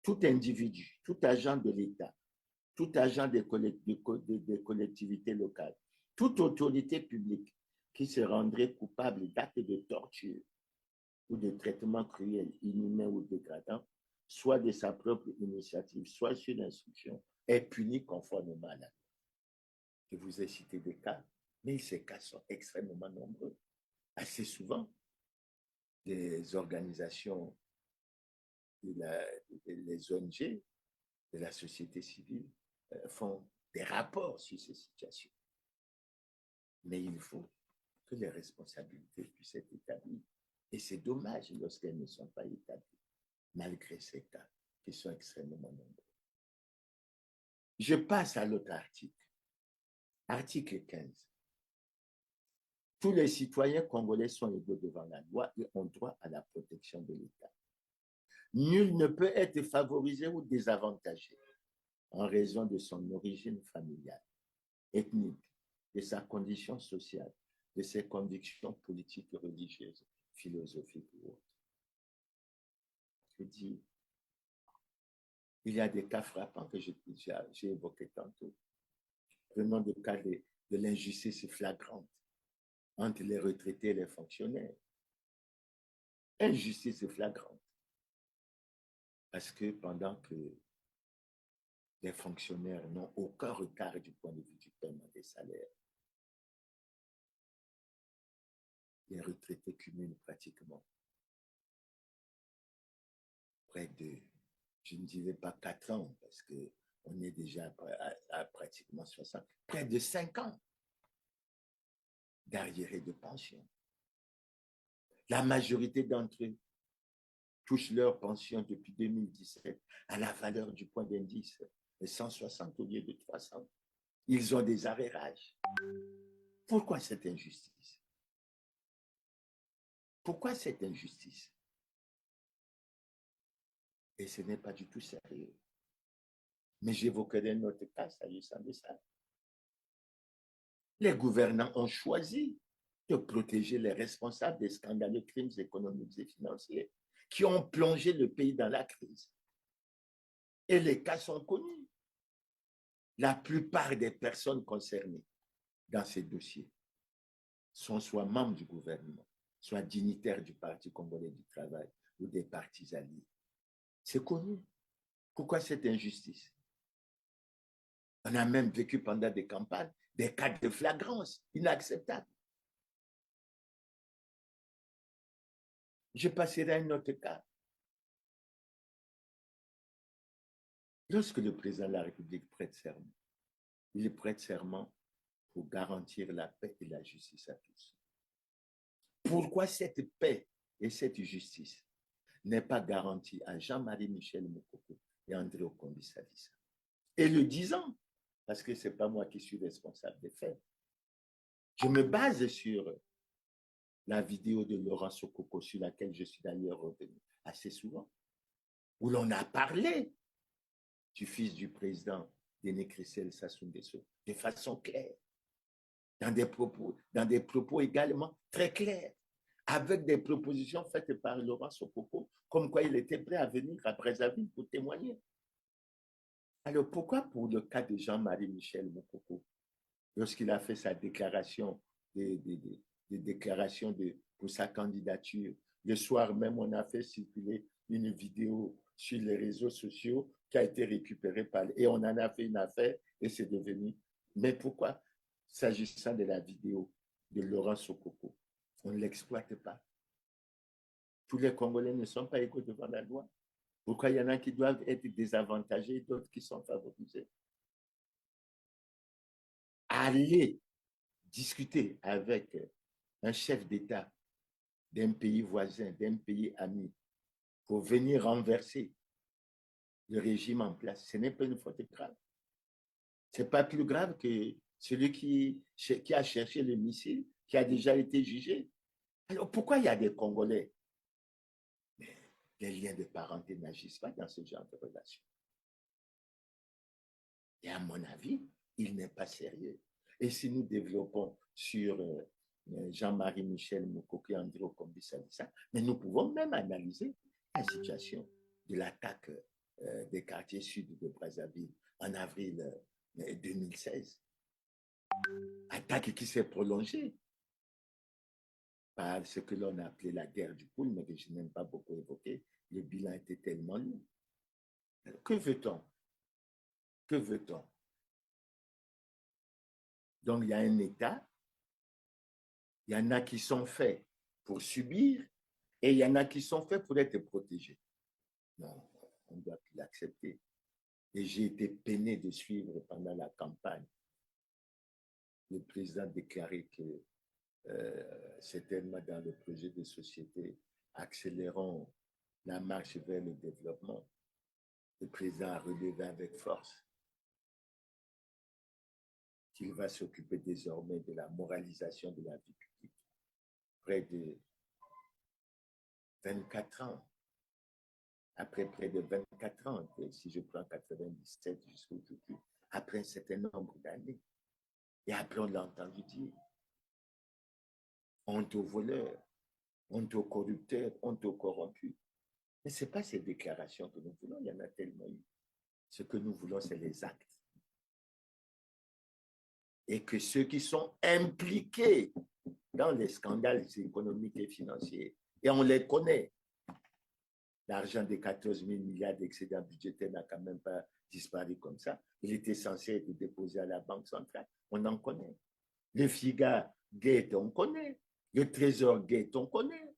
Tout individu, tout agent de l'État, tout agent des collectivités locales, toute autorité publique qui se rendrait coupable d'actes de torture ou de traitements cruels, inhumains ou dégradants, soit de sa propre initiative, soit sur l'instruction, est puni conformément à la loi. Je vous ai cité des cas, mais ces cas sont extrêmement nombreux. Assez souvent, des organisations, les ONG de la société civile font des rapports sur ces situations. Mais il faut que les responsabilités puissent être établies. Et c'est dommage lorsqu'elles ne sont pas établies, malgré ces cas qui sont extrêmement nombreux. Je passe à l'autre article. Article 15. Tous les citoyens congolais sont égaux devant la loi et ont droit à la protection de l'État. Nul ne peut être favorisé ou désavantagé en raison de son origine familiale, ethnique, de sa condition sociale, de ses convictions politiques, religieuses, philosophiques ou autres. Je dis, il y a des cas frappants que j'ai évoqués tantôt. Prenons le cas de l'injustice flagrante entre les retraités et les fonctionnaires. Injustice flagrante. Parce que pendant que les fonctionnaires n'ont aucun retard du point de vue du paiement des salaires, les retraités cumulent pratiquement près de, je ne dirais pas 4 ans, parce qu'on est déjà à pratiquement 60, près de 5 ans d'arriérés de pension. La majorité d'entre eux touchent leur pension depuis 2017 à la valeur du point d'indice de 160 au lieu de 300. Ils ont des arrérages. Pourquoi cette injustice? Pourquoi cette injustice? Et ce n'est pas du tout sérieux. Mais j'évoquerai notre cas s'agissant de ça. Les gouvernants ont choisi de protéger les responsables des scandaleux crimes économiques et financiers qui ont plongé le pays dans la crise. Et les cas sont connus. La plupart des personnes concernées dans ces dossiers sont soit membres du gouvernement, soit dignitaires du Parti congolais du travail ou des partis alliés. C'est connu. Pourquoi cette injustice? On a même vécu pendant des campagnes des cas de flagrance inacceptables. Je passerai à un autre cas. Lorsque le président de la République prête serment, il prête serment pour garantir la paix et la justice à tous. Pourquoi cette paix et cette justice n'est pas garantie à Jean-Marie Michel Moukoko et André Okombi-Salisa? Et le disant, parce que ce n'est pas moi qui suis responsable des faits, je me base sur la vidéo de Laurent Sokoko, sur laquelle je suis d'ailleurs revenu assez souvent, où l'on a parlé du fils du président Denis Christel Sassou Nguesso de façon claire, dans des propos également très clairs, avec des propositions faites par Laurent Sokoko, comme quoi il était prêt à venir à Brazzaville pour témoigner. Alors pourquoi pour le cas de Jean-Marie Michel Moukoko, lorsqu'il a fait sa déclaration pour sa candidature, le soir même, on a fait circuler une vidéo sur les réseaux sociaux qui a été récupérée et on en a fait une affaire et c'est devenu. Mais pourquoi, s'agissant de la vidéo de Laurent Sokoko, on ne l'exploite pas? Tous les Congolais ne sont pas égaux devant la loi. Pourquoi il y en a qui doivent être désavantagés et d'autres qui sont favorisés? Aller discuter avec un chef d'État d'un pays voisin, d'un pays ami, pour venir renverser le régime en place, ce n'est pas une faute grave. Ce n'est pas plus grave que celui qui a cherché le missile, qui a déjà été jugé. Alors pourquoi il y a des Congolais? Mais les liens de parenté n'agissent pas dans ce genre de relation. Et à mon avis, il n'est pas sérieux. Et si nous développons sur Jean-Marie Michel Mokoki, André Okombi-Salissa, mais nous pouvons même analyser la situation de l'attaque des quartiers sud de Brazzaville en avril 2016. Attaque qui s'est prolongée par ce que l'on a appelé la guerre du poule, mais que je n'aime pas beaucoup évoquer. Le bilan était tellement lourd. Que veut-on? Que veut-on? Donc, il y a un État, il y en a qui sont faits pour subir et il y en a qui sont faits pour être protégés. Non, on doit l'accepter. Et j'ai été peiné de suivre pendant la campagne. Le président déclarait que certainement dans le projet de société, accélérons la marche vers le développement. Le président a relevé avec force qu'il va s'occuper désormais de la moralisation de la vie publique. Près de 24 ans, après près de 24 ans, si je prends 97 jusqu'à aujourd'hui, après un certain nombre d'années, et après on l'a entendu dire, honte aux voleurs, honte aux corrupteurs, honte aux corrompus. Mais ce n'est pas ces déclarations que nous voulons, il y en a tellement eu. Ce que nous voulons, c'est les actes. Et que ceux qui sont impliqués dans les scandales économiques et financiers, et on les connaît, l'argent des 14 000 milliards d'excédents budgétaires n'a quand même pas disparu comme ça. Il était censé être déposé à la Banque centrale. On en connaît. Le FIGA Gate, on connaît. Le Trésor Gate, on connaît.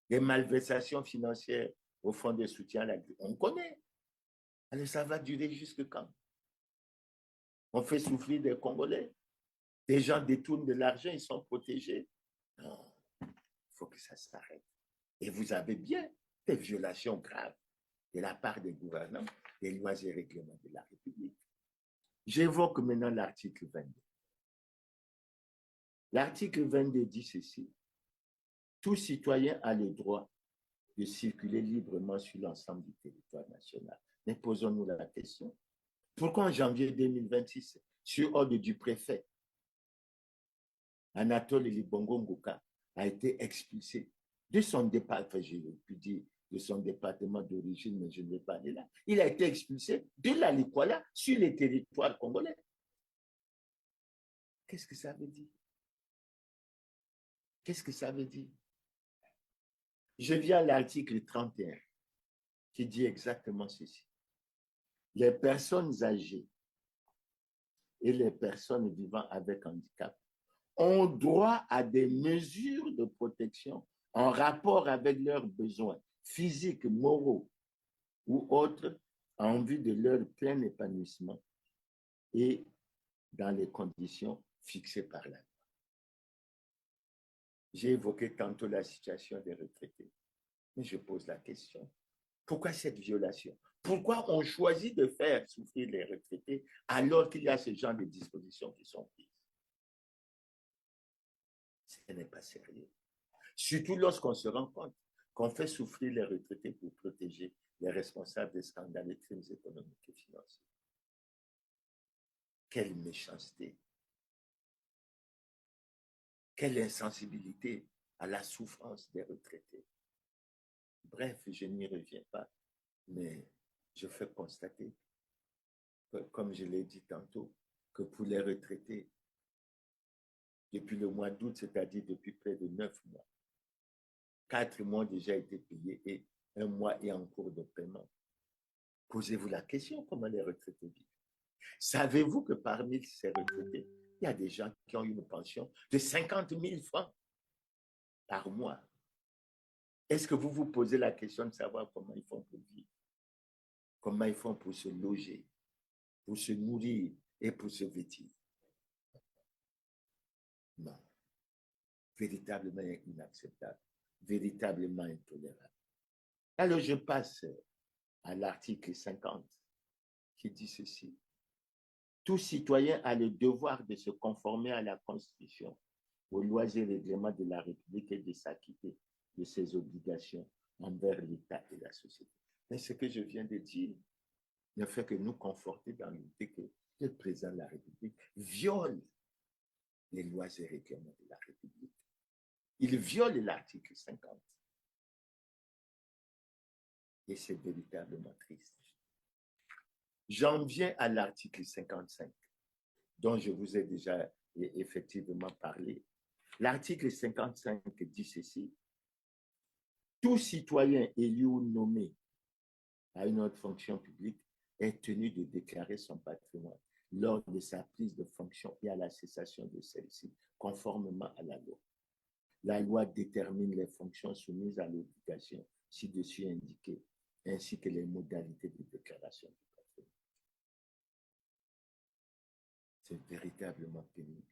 Les malversations financières au fonds de soutien, on connaît. Alors ça va durer jusque quand? On fait souffrir des Congolais. Des gens détournent de l'argent, ils sont protégés. Non, il faut que ça s'arrête. Et vous avez bien des violations graves de la part des gouvernants, des lois et règlements de la République. J'évoque maintenant l'article 22. L'article 22 dit ceci. Tout citoyen a le droit de circuler librement sur l'ensemble du territoire national. Mais posons-nous la question. Pourquoi en janvier 2026, sur ordre du préfet, Anatole Libongo Nguka a été expulsé de son département, enfin, je pu dire de son département d'origine, mais je ne vais pas aller là. Il a été expulsé de la Likwala sur les territoires congolais. Qu'est-ce que ça veut dire? Qu'est-ce que ça veut dire? Je viens à l'article 31 qui dit exactement ceci. Les personnes âgées et les personnes vivant avec handicap ont droit à des mesures de protection en rapport avec leurs besoins physiques, moraux ou autres en vue de leur plein épanouissement et dans les conditions fixées par la loi. J'ai évoqué tantôt la situation des retraités, mais je pose la question. Pourquoi cette violation? Pourquoi on choisit de faire souffrir les retraités alors qu'il y a ce genre de dispositions qui sont prises? Ce n'est pas sérieux. Surtout lorsqu'on se rend compte qu'on fait souffrir les retraités pour protéger les responsables des scandales et crimes économiques et financiers. Quelle méchanceté! Quelle insensibilité à la souffrance des retraités! Bref, je n'y reviens pas, mais je fais constater, comme je l'ai dit tantôt, que pour les retraités, depuis le mois d'août, c'est-à-dire depuis près de 9 mois, 4 mois ont déjà été payés et 1 mois est en cours de paiement. Posez-vous la question, comment les retraités vivent? Savez-vous que parmi ces retraités, il y a des gens qui ont une pension de 50 000 francs par mois? Est-ce que vous vous posez la question de savoir comment ils font pour vivre? Comment ils font pour se loger, pour se nourrir et pour se vêtir? Non. Véritablement inacceptable, véritablement intolérable. Alors je passe à l'article 50 qui dit ceci. Tout citoyen a le devoir de se conformer à la Constitution, aux lois et règlements de la République et de s'acquitter de ses obligations envers l'État et la société. Mais ce que je viens de dire ne fait que nous conforter dans l'idée que le président de la République viole les lois et règlements de la République. Il viole l'article 50. Et c'est véritablement triste. J'en viens à l'article 55, dont je vous ai déjà effectivement parlé. L'article 55 dit ceci: tout citoyen élu ou nommé à une autre fonction publique est tenu de déclarer son patrimoine lors de sa prise de fonction et à la cessation de celle-ci, conformément à la loi. La loi détermine les fonctions soumises à l'obligation ci-dessus indiquée, ainsi que les modalités de déclaration du patrimoine. C'est véritablement pénible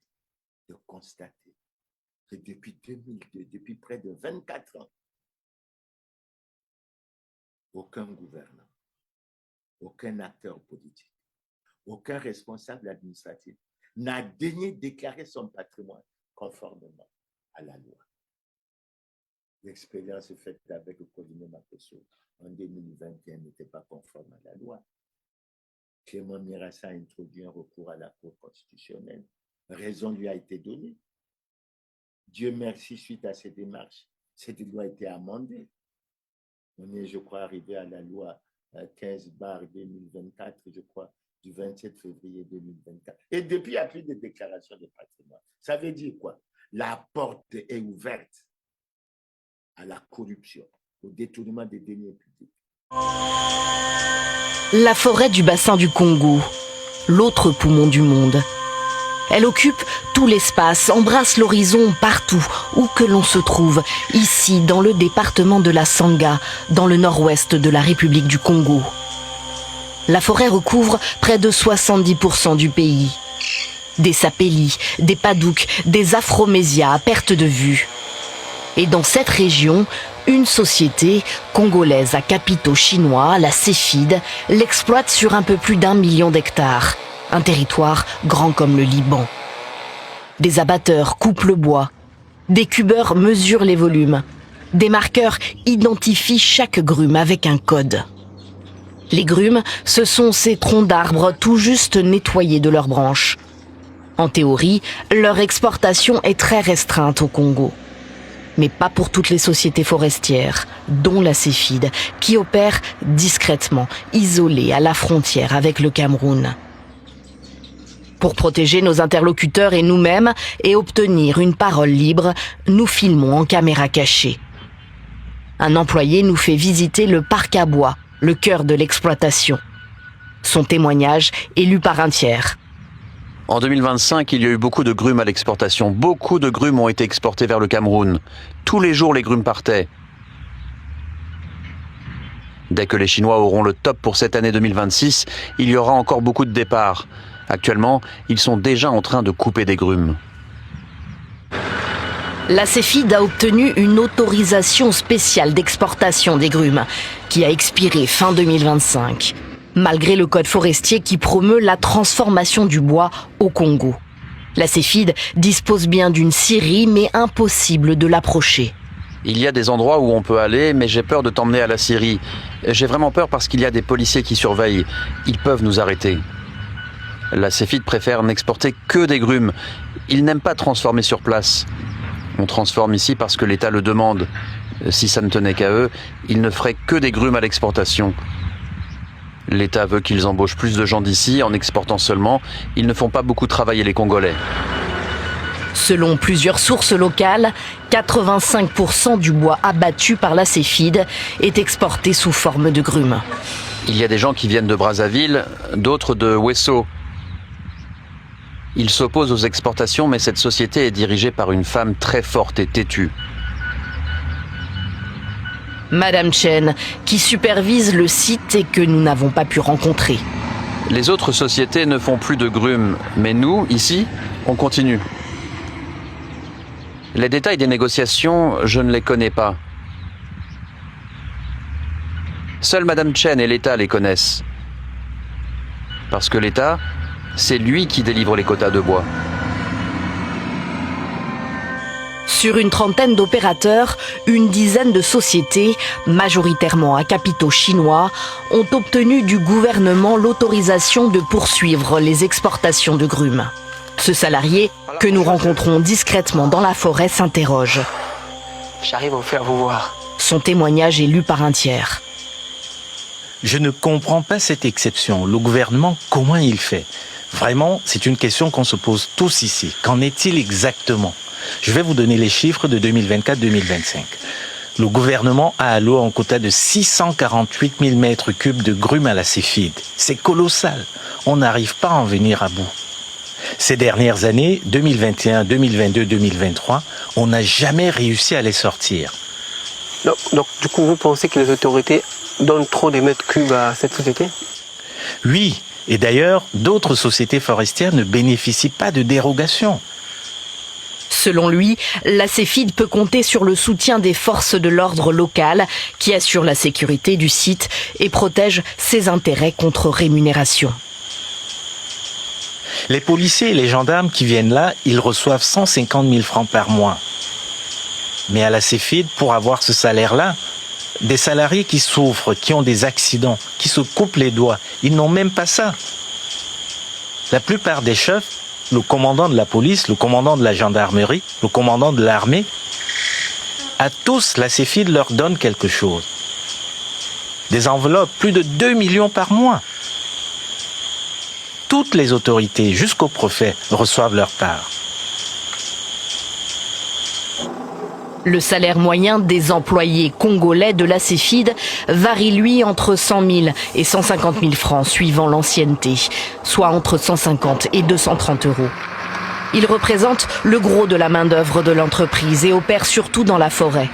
de constater que depuis 2002, depuis près de 24 ans, aucun gouvernant, aucun acteur politique, aucun responsable administratif n'a daigné déclarer son patrimoine conformément à la loi. L'expérience faite avec Colline Makosso en 2021 n'était pas conforme à la loi. Clément Mirassa a introduit un recours à la Cour constitutionnelle. Raison lui a été donnée. Dieu merci, suite à ces démarches, cette loi a été amendée. On est, je crois, arrivé à la loi 15/2024, je crois, du 27 février 2024. Et depuis, il n'y a plus de déclaration de patrimoine. Ça veut dire quoi? La porte est ouverte à la corruption, au détournement des deniers publics.
La forêt du bassin du Congo, l'autre poumon du monde. Elle occupe tout l'espace, embrasse l'horizon partout où que l'on se trouve, ici dans le département de la Sangha, dans le nord-ouest de la République du Congo. La forêt recouvre près de 70% du pays. Des sapélis, des padouks, des afromésias à perte de vue. Et dans cette région, une société congolaise à capitaux chinois, la Cefid, l'exploite sur un peu plus d'1 million d'hectares. Un territoire grand comme le Liban. Des abatteurs coupent le bois. Des cubeurs mesurent les volumes. Des marqueurs identifient chaque grume avec un code. Les grumes, ce sont ces troncs d'arbres tout juste nettoyés de leurs branches. En théorie, leur exportation est très restreinte au Congo. Mais pas pour toutes les sociétés forestières, dont la Cefid, qui opère discrètement, isolée à la frontière avec le Cameroun. Pour protéger nos interlocuteurs et nous-mêmes et obtenir une parole libre, nous filmons en caméra cachée. Un employé nous fait visiter le parc à bois, le cœur de l'exploitation. Son témoignage est lu par un tiers.
En 2025, il y a eu beaucoup de grumes à l'exportation. Beaucoup de grumes ont été exportées vers le Cameroun. Tous les jours, les grumes partaient. Dès que les Chinois auront le top pour cette année 2026, il y aura encore beaucoup de départs. Actuellement, ils sont déjà en train de couper des grumes.
La Cefid a obtenu une autorisation spéciale d'exportation des grumes, qui a expiré fin 2025, malgré le code forestier qui promeut la transformation du bois au Congo. La Cefid dispose bien d'une scierie, mais impossible de l'approcher.
Il y a des endroits où on peut aller, mais j'ai peur de t'emmener à la scierie. J'ai vraiment peur parce qu'il y a des policiers qui surveillent. Ils peuvent nous arrêter. La Cefid préfère n'exporter que des grumes. Ils n'aiment pas transformer sur place. On transforme ici parce que l'État le demande. Si ça ne tenait qu'à eux, ils ne feraient que des grumes à l'exportation. L'État veut qu'ils embauchent plus de gens d'ici en exportant seulement. Ils ne font pas beaucoup travailler les Congolais.
Selon plusieurs sources locales, 85% du bois abattu par la Cefid est exporté sous forme de grumes.
Il y a des gens qui viennent de Brazzaville, d'autres de Wesso. Ils s'opposent aux exportations, mais cette société est dirigée par une femme très forte et têtue.
Madame Chen, qui supervise le site et que nous n'avons pas pu rencontrer.
Les autres sociétés ne font plus de grumes, mais nous, ici, on continue. Les détails des négociations, je ne les connais pas. Seule Madame Chen et l'État les connaissent. Parce que l'État, c'est lui qui délivre les quotas de bois.
Sur une trentaine d'opérateurs, une dizaine de sociétés, majoritairement à capitaux chinois, ont obtenu du gouvernement l'autorisation de poursuivre les exportations de grumes. Ce salarié que nous rencontrons discrètement dans la forêt, s'interroge.
J'arrive à vous faire vous voir.
Son témoignage est lu par un tiers.
Je ne comprends pas cette exception. Le gouvernement, comment il fait? Vraiment, c'est une question qu'on se pose tous ici. Qu'en est-il exactement? Je vais vous donner les chiffres de 2024-2025. Le gouvernement a alloué un quota de 648 000 mètres cubes de grumes à la Céfide. C'est colossal. On n'arrive pas à en venir à bout. Ces dernières années, 2021, 2022, 2023, on n'a jamais réussi à les sortir.
Donc, du coup, vous pensez que les autorités donnent trop des mètres cubes à cette société?
Oui, et d'ailleurs, d'autres sociétés forestières ne bénéficient pas de dérogation.
Selon lui, la Céfide peut compter sur le soutien des forces de l'ordre locales qui assurent la sécurité du site et protègent ses intérêts contre rémunération.
Les policiers et les gendarmes qui viennent là, ils reçoivent 150 000 francs par mois. Mais à la Céfide, pour avoir ce salaire-là, des salariés qui souffrent, qui ont des accidents, qui se coupent les doigts, ils n'ont même pas ça. La plupart des chefs, le commandant de la police, le commandant de la gendarmerie, le commandant de l'armée, à tous, la Céfide leur donne quelque chose. Des enveloppes, plus de 2 millions par mois. Toutes les autorités, jusqu'au préfet, reçoivent leur part.
Le salaire moyen des employés congolais de la Céfide varie lui entre 100 000 et 150 000 francs suivant l'ancienneté, soit entre 150 et 230 euros. Il représente le gros de la main-d'œuvre de l'entreprise et opère surtout dans la forêt.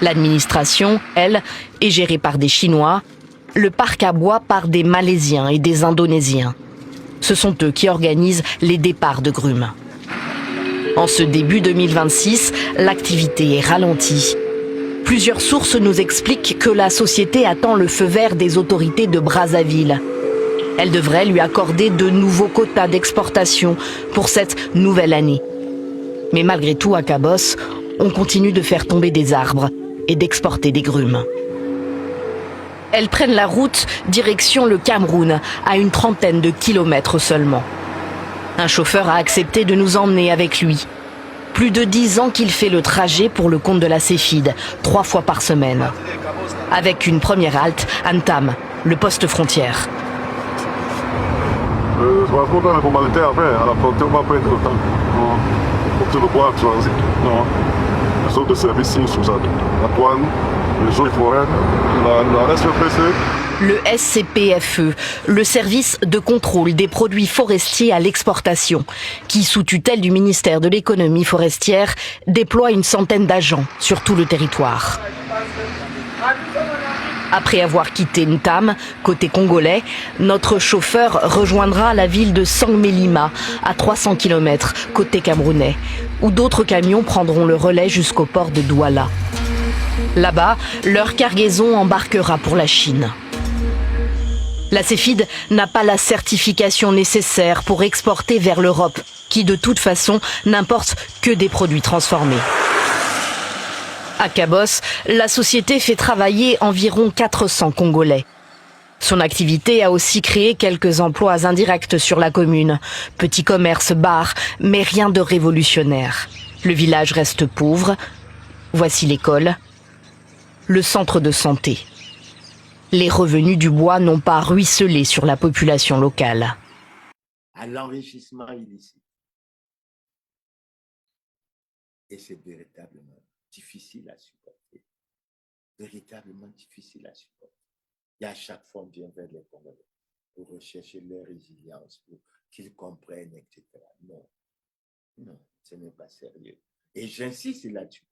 L'administration, elle, est gérée par des Chinois, le parc à bois par des Malaisiens et des Indonésiens. Ce sont eux qui organisent les départs de grumes. En ce début 2026, l'activité est ralentie. Plusieurs sources nous expliquent que la société attend le feu vert des autorités de Brazzaville. Elle devrait lui accorder de nouveaux quotas d'exportation pour cette nouvelle année. Mais malgré tout, à Cabos, on continue de faire tomber des arbres et d'exporter des grumes. Elles prennent la route direction le Cameroun, à une trentaine de kilomètres seulement. Un chauffeur a accepté de nous emmener avec lui. Plus de 10 ans qu'il fait le trajet pour le compte de la Céfide, 3 fois par semaine. Avec une première halte à Ntam, le poste frontière.
Je raconte la formalité après, à la frontière, on va pas être le temps. Pour tout le bois transit. Les autres services sous ça. La douane, les eaux forêts, la SPC.
Le SCPFE, le service de contrôle des produits forestiers à l'exportation, qui, sous tutelle du ministère de l'économie forestière, déploie une centaine d'agents sur tout le territoire. Après avoir quitté Ntam, côté congolais, notre chauffeur rejoindra la ville de Sangmelima, à 300 km, côté camerounais, où d'autres camions prendront le relais jusqu'au port de Douala. Là-bas, leur cargaison embarquera pour la Chine. La Céfide n'a pas la certification nécessaire pour exporter vers l'Europe, qui de toute façon n'importe que des produits transformés. À Cabos, la société fait travailler environ 400 Congolais. Son activité a aussi créé quelques emplois indirects sur la commune. Petits commerces, bars, mais rien de révolutionnaire. Le village reste pauvre. Voici l'école, le centre de santé. Les revenus du bois n'ont pas ruisselé sur la population locale.
À l'enrichissement illicite. Et c'est véritablement difficile à supporter. Véritablement difficile à supporter. Et à chaque fois, on vient vers les Congolais pour rechercher leur résilience, pour qu'ils comprennent, etc. Non, non, ce n'est pas sérieux. Et j'insiste là-dessus.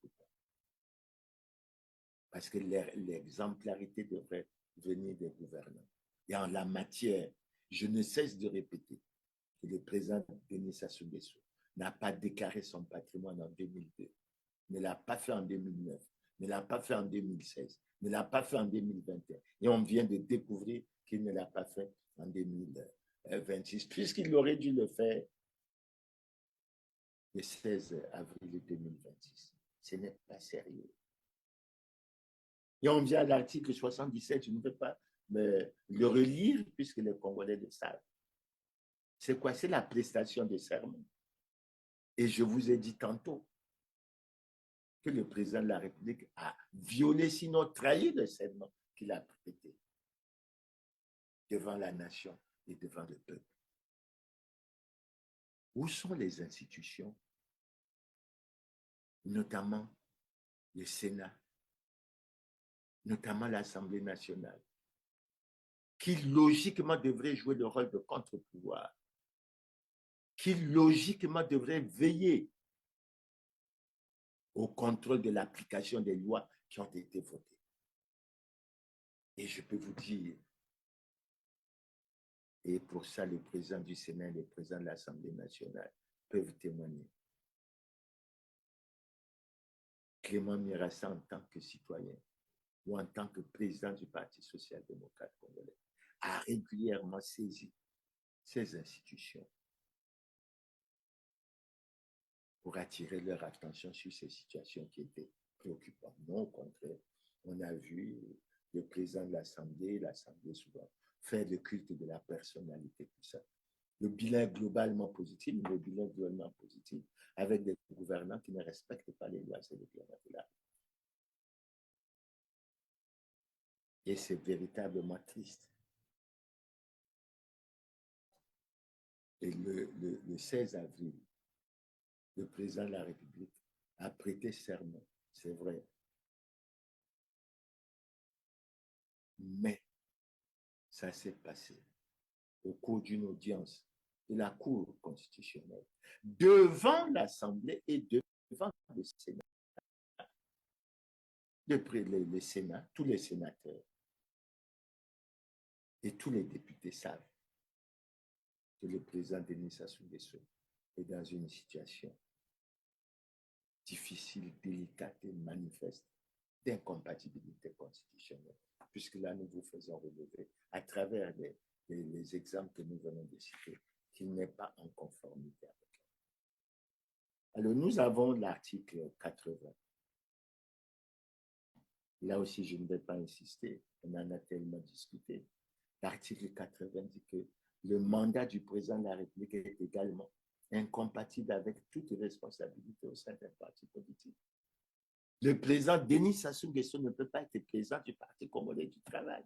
Parce que l'exemplarité devrait venir des gouvernants. Et en la matière, je ne cesse de répéter que le président Denis Sassou Nguesso n'a pas déclaré son patrimoine en 2002, ne l'a pas fait en 2009, ne l'a pas fait en 2016, ne l'a pas fait en 2021. Et on vient de découvrir qu'il ne l'a pas fait en 2026, puisqu'il aurait dû le faire le 16 avril 2026. Ce n'est pas sérieux. Et on vient à l'article 77, je ne peux pas le relire puisque les Congolais le savent. C'est quoi? C'est la prestation de serment. Et je vous ai dit tantôt que le président de la République a violé, sinon trahi le serment qu'il a prêté devant la nation et devant le peuple. Où sont les institutions, notamment le Sénat, notamment l'Assemblée nationale, qui logiquement devrait jouer le rôle de contre-pouvoir, qui logiquement devrait veiller au contrôle de l'application des lois qui ont été votées. Et je peux vous dire, et pour ça le président du Sénat et le président de l'Assemblée nationale peuvent témoigner. Clément Mirassa, en tant que citoyen ou en tant que président du Parti social-démocrate congolais, a régulièrement saisi ces institutions pour attirer leur attention sur ces situations qui étaient préoccupantes. Non, au contraire, on a vu le président de l'Assemblée souvent faire le culte de la personnalité, tout ça. Le bilan globalement positif, avec des gouvernants qui ne respectent pas les lois et les règlements de l'art. Et c'est véritablement triste. Et le 16 avril, le président de la République a prêté serment, c'est vrai. Mais ça s'est passé au cours d'une audience de la Cour constitutionnelle, devant l'Assemblée et devant le Sénat. Le Sénat, tous les sénateurs et tous les députés savent que le président Denis Sassou Nguesso est dans une situation difficile, délicate et manifeste d'incompatibilité constitutionnelle, puisque là, nous vous faisons relever à travers les exemples que nous venons de citer qu'il n'est pas en conformité avec elle. Alors, nous avons l'article 80. Là aussi, je ne vais pas insister, on en a tellement discuté. L'article 80 dit que le mandat du président de la République est également incompatible avec toute responsabilité au sein d'un parti politique. Le président Denis Sassou Nguesso ne peut pas être président du Parti congolais du travail.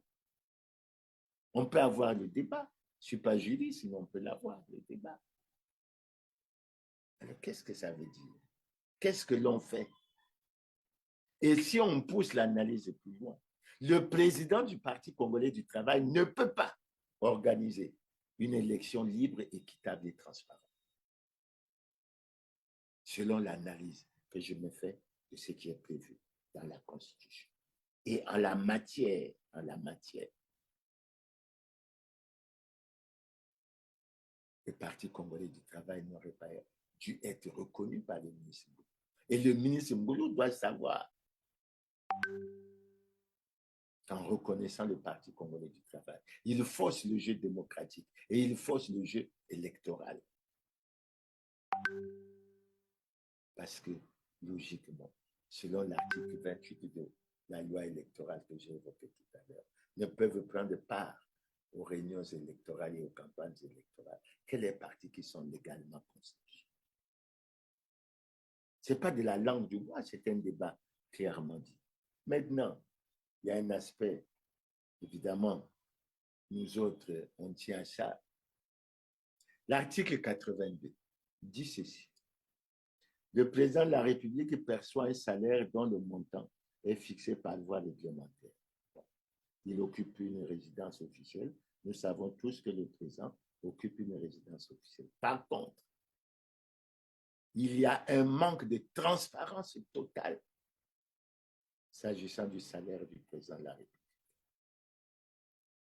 On peut avoir le débat. Je ne suis pas juriste, mais on peut l'avoir, le débat. Alors, qu'est-ce que ça veut dire? Qu'est-ce que l'on fait? Et si on pousse l'analyse plus loin, le président du Parti congolais du travail ne peut pas organiser une élection libre, équitable et transparente. Selon l'analyse que je me fais de ce qui est prévu dans la Constitution. Et en la matière, le Parti congolais du travail n'aurait pas dû être reconnu par le ministre Ngoulou. Et le ministre Ngoulou doit savoir qu'en reconnaissant le Parti congolais du travail, il force le jeu démocratique et il force le jeu électoral. Parce que, logiquement, selon l'article 28 de la loi électorale que j'ai évoquée tout à l'heure, ne peuvent prendre part aux réunions électorales et aux campagnes électorales que les partis qui sont légalement constitués. Ce n'est pas de la langue du bois, c'est un débat clairement dit. Maintenant, il y a un aspect, évidemment, nous autres, on tient à ça. L'article 82 dit ceci. Le président de la République perçoit un salaire dont le montant est fixé par voie réglementaire. Il occupe une résidence officielle. Nous savons tous que le président occupe une résidence officielle. Par contre, il y a un manque de transparence totale s'agissant du salaire du président de la République.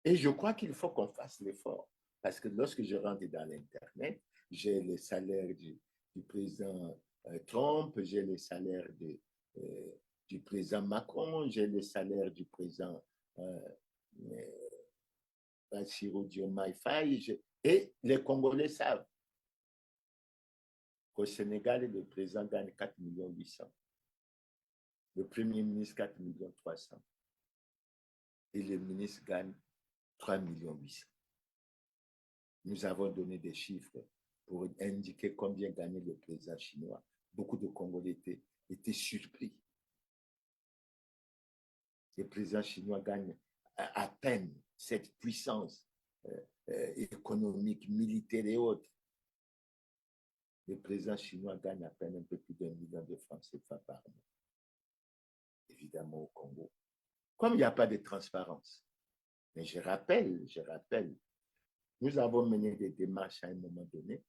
Et je crois qu'il faut qu'on fasse l'effort. Parce que lorsque je rentre dans l'Internet, j'ai le salaire du président Trump, j'ai le salaire du président Macron, j'ai le salaire du président Bassirou Diomaye Faye, et les Congolais savent qu'au Sénégal, le président gagne 4 800 000. Le Premier ministre, 4 300 000. Et le ministre gagne 3 800 000. Nous avons donné des chiffres pour indiquer combien gagnait le président chinois, beaucoup de Congolais étaient surpris. Le président chinois gagne à peine cette puissance économique, militaire et autres. Le président chinois gagne à peine un peu plus d'1 million de francs CFA par mois. Évidemment au Congo. Comme il n'y a pas de transparence. Mais je rappelle, nous avons mené des démarches à un moment donné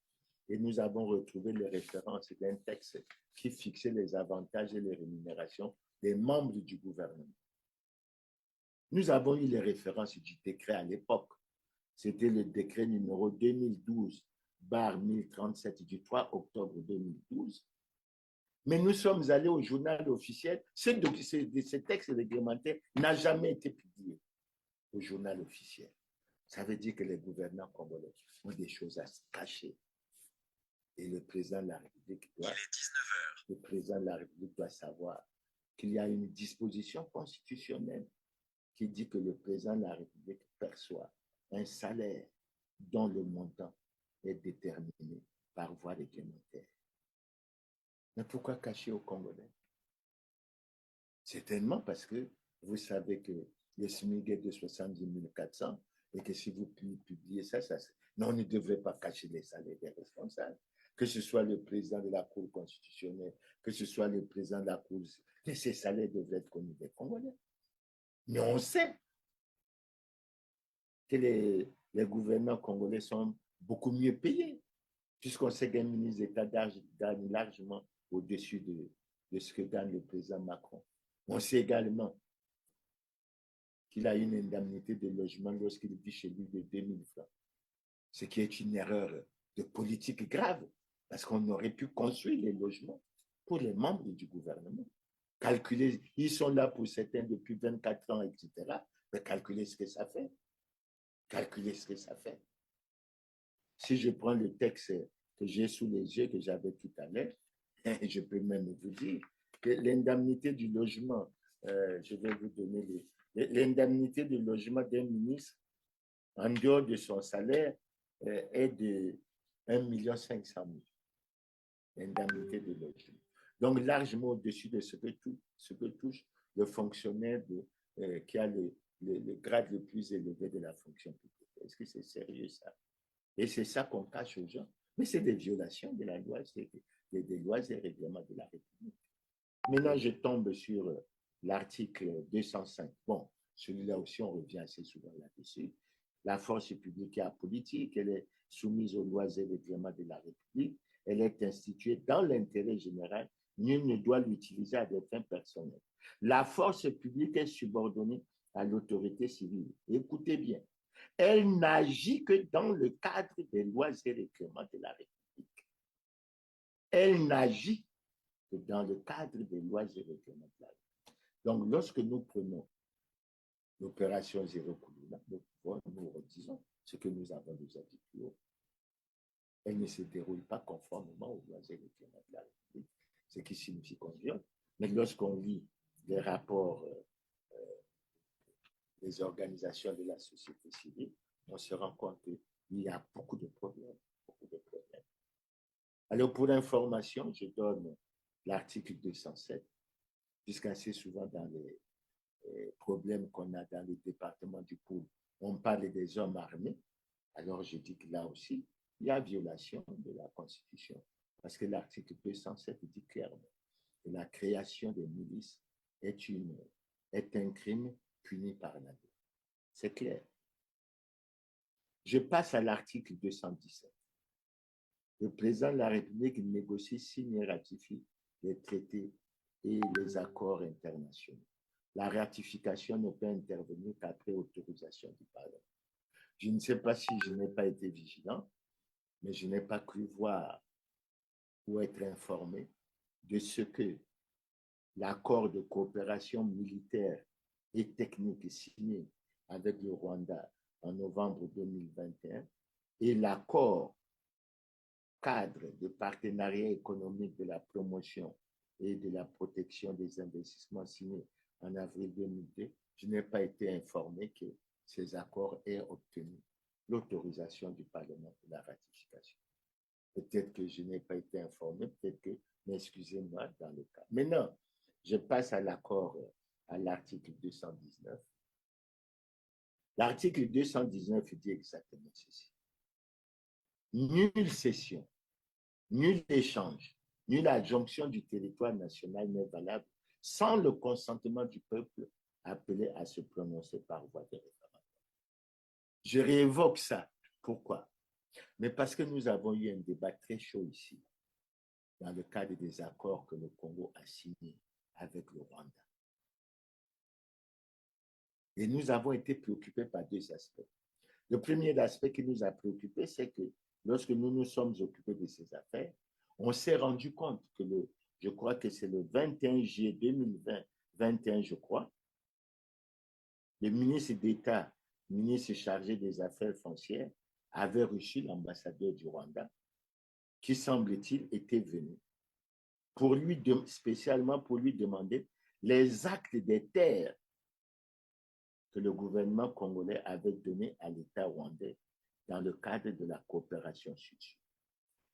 et nous avons retrouvé les références d'un texte qui fixait les avantages et les rémunérations des membres du gouvernement. Nous avons eu les références du décret à l'époque. C'était le décret numéro 2012/1037 du 3 octobre 2012. Mais nous sommes allés au journal officiel. Ce texte réglementaire n'a jamais été publié au journal officiel. Ça veut dire que les gouvernants congolais ont des choses à se cacher. Et le président de la République doit savoir qu'il y a une disposition constitutionnelle qui dit que le président de la République perçoit un salaire dont le montant est déterminé par voie réglementaire. Mais pourquoi cacher aux Congolais? Certainement parce que vous savez que le SMIC est de 70 400 et que si vous publiez ça, non, on ne devrait pas cacher les salaires des responsables. Que ce soit le président de la Cour constitutionnelle, que ce soit le président de la Cour, que ces salaires devraient être connus des Congolais. Mais on sait que les gouvernants congolais sont beaucoup mieux payés, puisqu'on sait qu'un ministre d'État gagne largement au-dessus de ce que gagne le président Macron. On sait également qu'il a une indemnité de logement lorsqu'il vit chez lui de 2000 francs, ce qui est une erreur de politique grave, parce qu'on aurait pu construire les logements pour les membres du gouvernement. Calculer, ils sont là pour certains depuis 24 ans, etc. Mais calculer ce que ça fait. Calculer ce que ça fait. Si je prends le texte que j'ai sous les yeux, que j'avais tout à l'heure, je peux même vous dire que l'indemnité du logement, je vais vous donner l'indemnité du logement d'un ministre en dehors de son salaire est de 1,5 million. L'indemnité de logement. Donc, largement au-dessus de ce que touche le fonctionnaire qui a le grade le plus élevé de la fonction publique. Est-ce que c'est sérieux ça? Et c'est ça qu'on cache aux gens. Mais c'est des violations de la loi, c'est des lois et règlements de la République. Maintenant, je tombe sur l'article 205. Bon, celui-là aussi, on revient assez souvent là-dessus. La force publique est apolitique, elle est soumise aux lois et règlements de la République, elle est instituée dans l'intérêt général, nul ne doit l'utiliser à des fins personnelles. La force publique est subordonnée à l'autorité civile. Écoutez bien, elle n'agit que dans le cadre des lois et règlements de la République. Elle n'agit que dans le cadre des lois et règlements de la République. Donc, lorsque nous prenons l'opération Zéro Koulouna, nous redisons ce que nous avons déjà dit plus haut. Elle ne se déroule pas conformément aux lois et règlements de la République, ce qui signifie qu'on viole. Mais lorsqu'on lit les rapports des organisations de la société civile, on se rend compte qu'il y a beaucoup de problèmes. Alors, pour information, je donne l'article 207, puisqu'assez souvent dans les problèmes qu'on a dans les départements du Pôle, on parle des hommes armés. Alors, je dis que là aussi, il y a violation de la Constitution, parce que l'article 207 dit clairement que la création des milices est un crime puni par la loi. C'est clair. Je passe à l'article 217. Le président de la République négocie, signe et ratifie les traités et les accords internationaux. La ratification ne peut intervenir qu'après autorisation du Parlement. Je ne sais pas si je n'ai pas été vigilant, mais je n'ai pas cru voir ou être informé de ce que l'accord de coopération militaire et technique signé avec le Rwanda en novembre 2021 et l'accord cadre de partenariat économique de la promotion et de la protection des investissements signé en avril 2002, je n'ai pas été informé que ces accords aient obtenu l'autorisation du Parlement pour la ratification. Peut-être que je n'ai pas été informé, peut-être que, mais excusez-moi dans le cas. Maintenant, je passe à l'accord, à l'article 219. L'article 219 dit exactement ceci. Nulle cession, nul échange, nulle adjonction du territoire national n'est valable sans le consentement du peuple appelé à se prononcer par voie de référendum. Je réévoque ça. Pourquoi? Mais parce que nous avons eu un débat très chaud ici, dans le cadre des accords que le Congo a signés avec le Rwanda. Et nous avons été préoccupés par deux aspects. Le premier aspect qui nous a préoccupés, c'est que lorsque nous nous sommes occupés de ces affaires, on s'est rendu compte que je crois que c'est le 21 juillet 2020, 21 je crois, le ministre d'État, ministre chargé des Affaires foncières, avait reçu l'ambassadeur du Rwanda, qui semble-t-il était venu, spécialement pour lui demander les actes des terres que le gouvernement congolais avait donnés à l'État rwandais dans le cadre de la coopération sud-sud.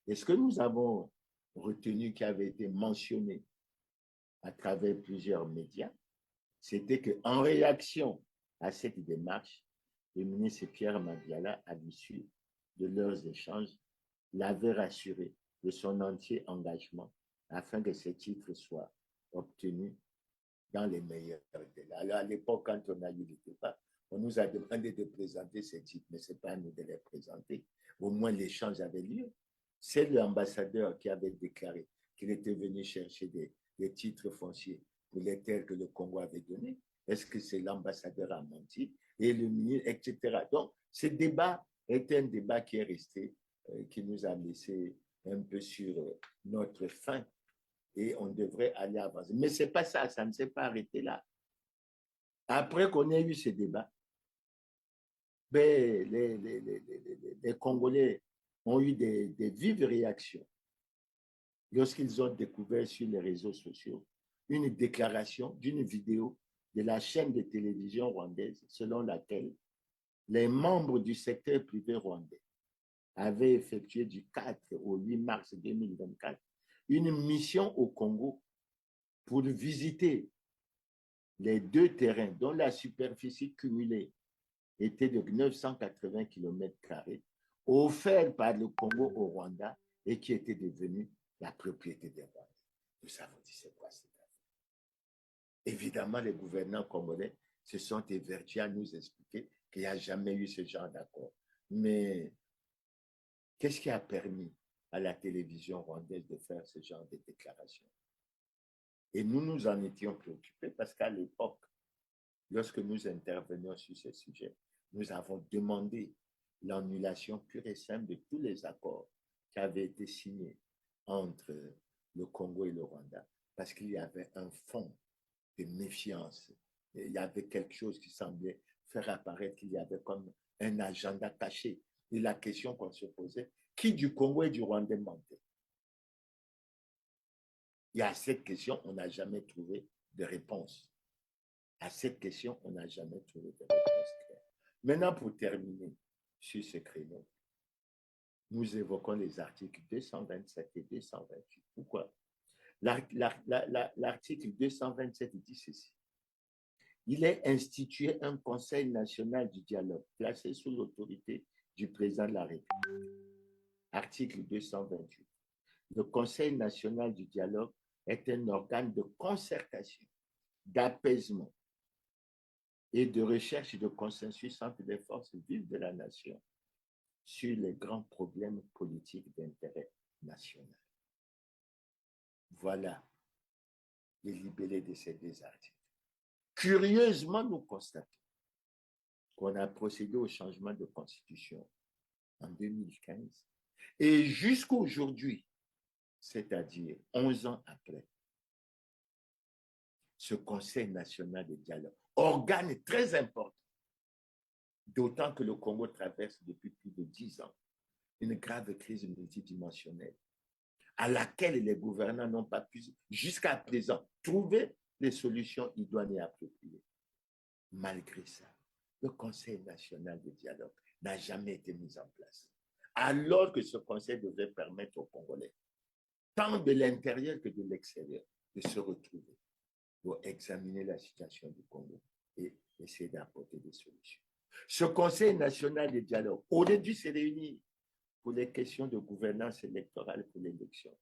Et ce que nous avons retenu, qui avait été mentionné à travers plusieurs médias, c'était qu'en réaction à cette démarche, le ministre Pierre Madiala, à l'issue de leurs échanges, l'avait rassuré de son entier engagement afin que ces titres soient obtenus dans les meilleurs délais. Alors, à l'époque, quand on a eu le débat, on nous a demandé de présenter ces titres, mais ce n'est pas à nous de les présenter. Au moins, l'échange avait lieu. C'est l'ambassadeur qui avait déclaré qu'il était venu chercher des titres fonciers pour les terres que le Congo avait données. Est-ce que c'est l'ambassadeur a menti? Et le ministre, etc. Donc, ce débat est un débat qui est resté, qui nous a laissé un peu sur notre faim et on devrait aller avancer. Mais ce n'est pas ça, ça ne s'est pas arrêté là. Après qu'on ait eu ce débat, ben, les Congolais ont eu des vives réactions lorsqu'ils ont découvert sur les réseaux sociaux une déclaration d'une vidéo de la chaîne de télévision rwandaise selon laquelle les membres du secteur privé rwandais avaient effectué du 4 au 8 mars 2024 une mission au Congo pour visiter les deux terrains dont la superficie cumulée était de 980 km², offerts par le Congo au Rwanda et qui étaient devenus la propriété des Rwandais. Nous avons dit, c'est quoi cette affaire? Évidemment, les gouvernants congolais se sont évertués à nous expliquer qu'il n'y a jamais eu ce genre d'accord. Mais qu'est-ce qui a permis à la télévision rwandaise de faire ce genre de déclaration? Et nous nous en étions préoccupés parce qu'à l'époque, lorsque nous intervenions sur ce sujet, nous avons demandé l'annulation pure et simple de tous les accords qui avaient été signés entre le Congo et le Rwanda parce qu'il y avait un fond de méfiance. Il y avait quelque chose qui semblait faire apparaître qu'il y avait comme un agenda caché. Et la question qu'on se posait, qui du Congo et du Rwanda mentait? Et à cette question, on n'a jamais trouvé de réponse. À cette question, on n'a jamais trouvé de réponse claire. Maintenant, pour terminer sur ce créneau, nous évoquons les articles 227 et 228. Pourquoi? L'article 227 dit ceci. Il est institué un Conseil national du dialogue placé sous l'autorité du président de la République. Article 228. Le Conseil national du dialogue est un organe de concertation, d'apaisement et de recherche de consensus entre les forces vives de la nation sur les grands problèmes politiques d'intérêt national. Voilà les libellés de ces deux articles. Curieusement, nous constatons qu'on a procédé au changement de constitution en 2015 et jusqu'à aujourd'hui, c'est-à-dire 11 ans après, ce Conseil national de dialogue, organe très important, d'autant que le Congo traverse depuis plus de 10 ans une grave crise multidimensionnelle à laquelle les gouvernants n'ont pas pu, jusqu'à présent, trouver les solutions idoines et appropriées. Malgré ça, le Conseil national de dialogue n'a jamais été mis en place. alors que ce conseil devrait permettre aux Congolais, tant de l'intérieur que de l'extérieur, de se retrouver pour examiner la situation du Congo et essayer d'apporter des solutions. Ce Conseil national de dialogue aurait dû se réunir pour les questions de gouvernance électorale pour l'élection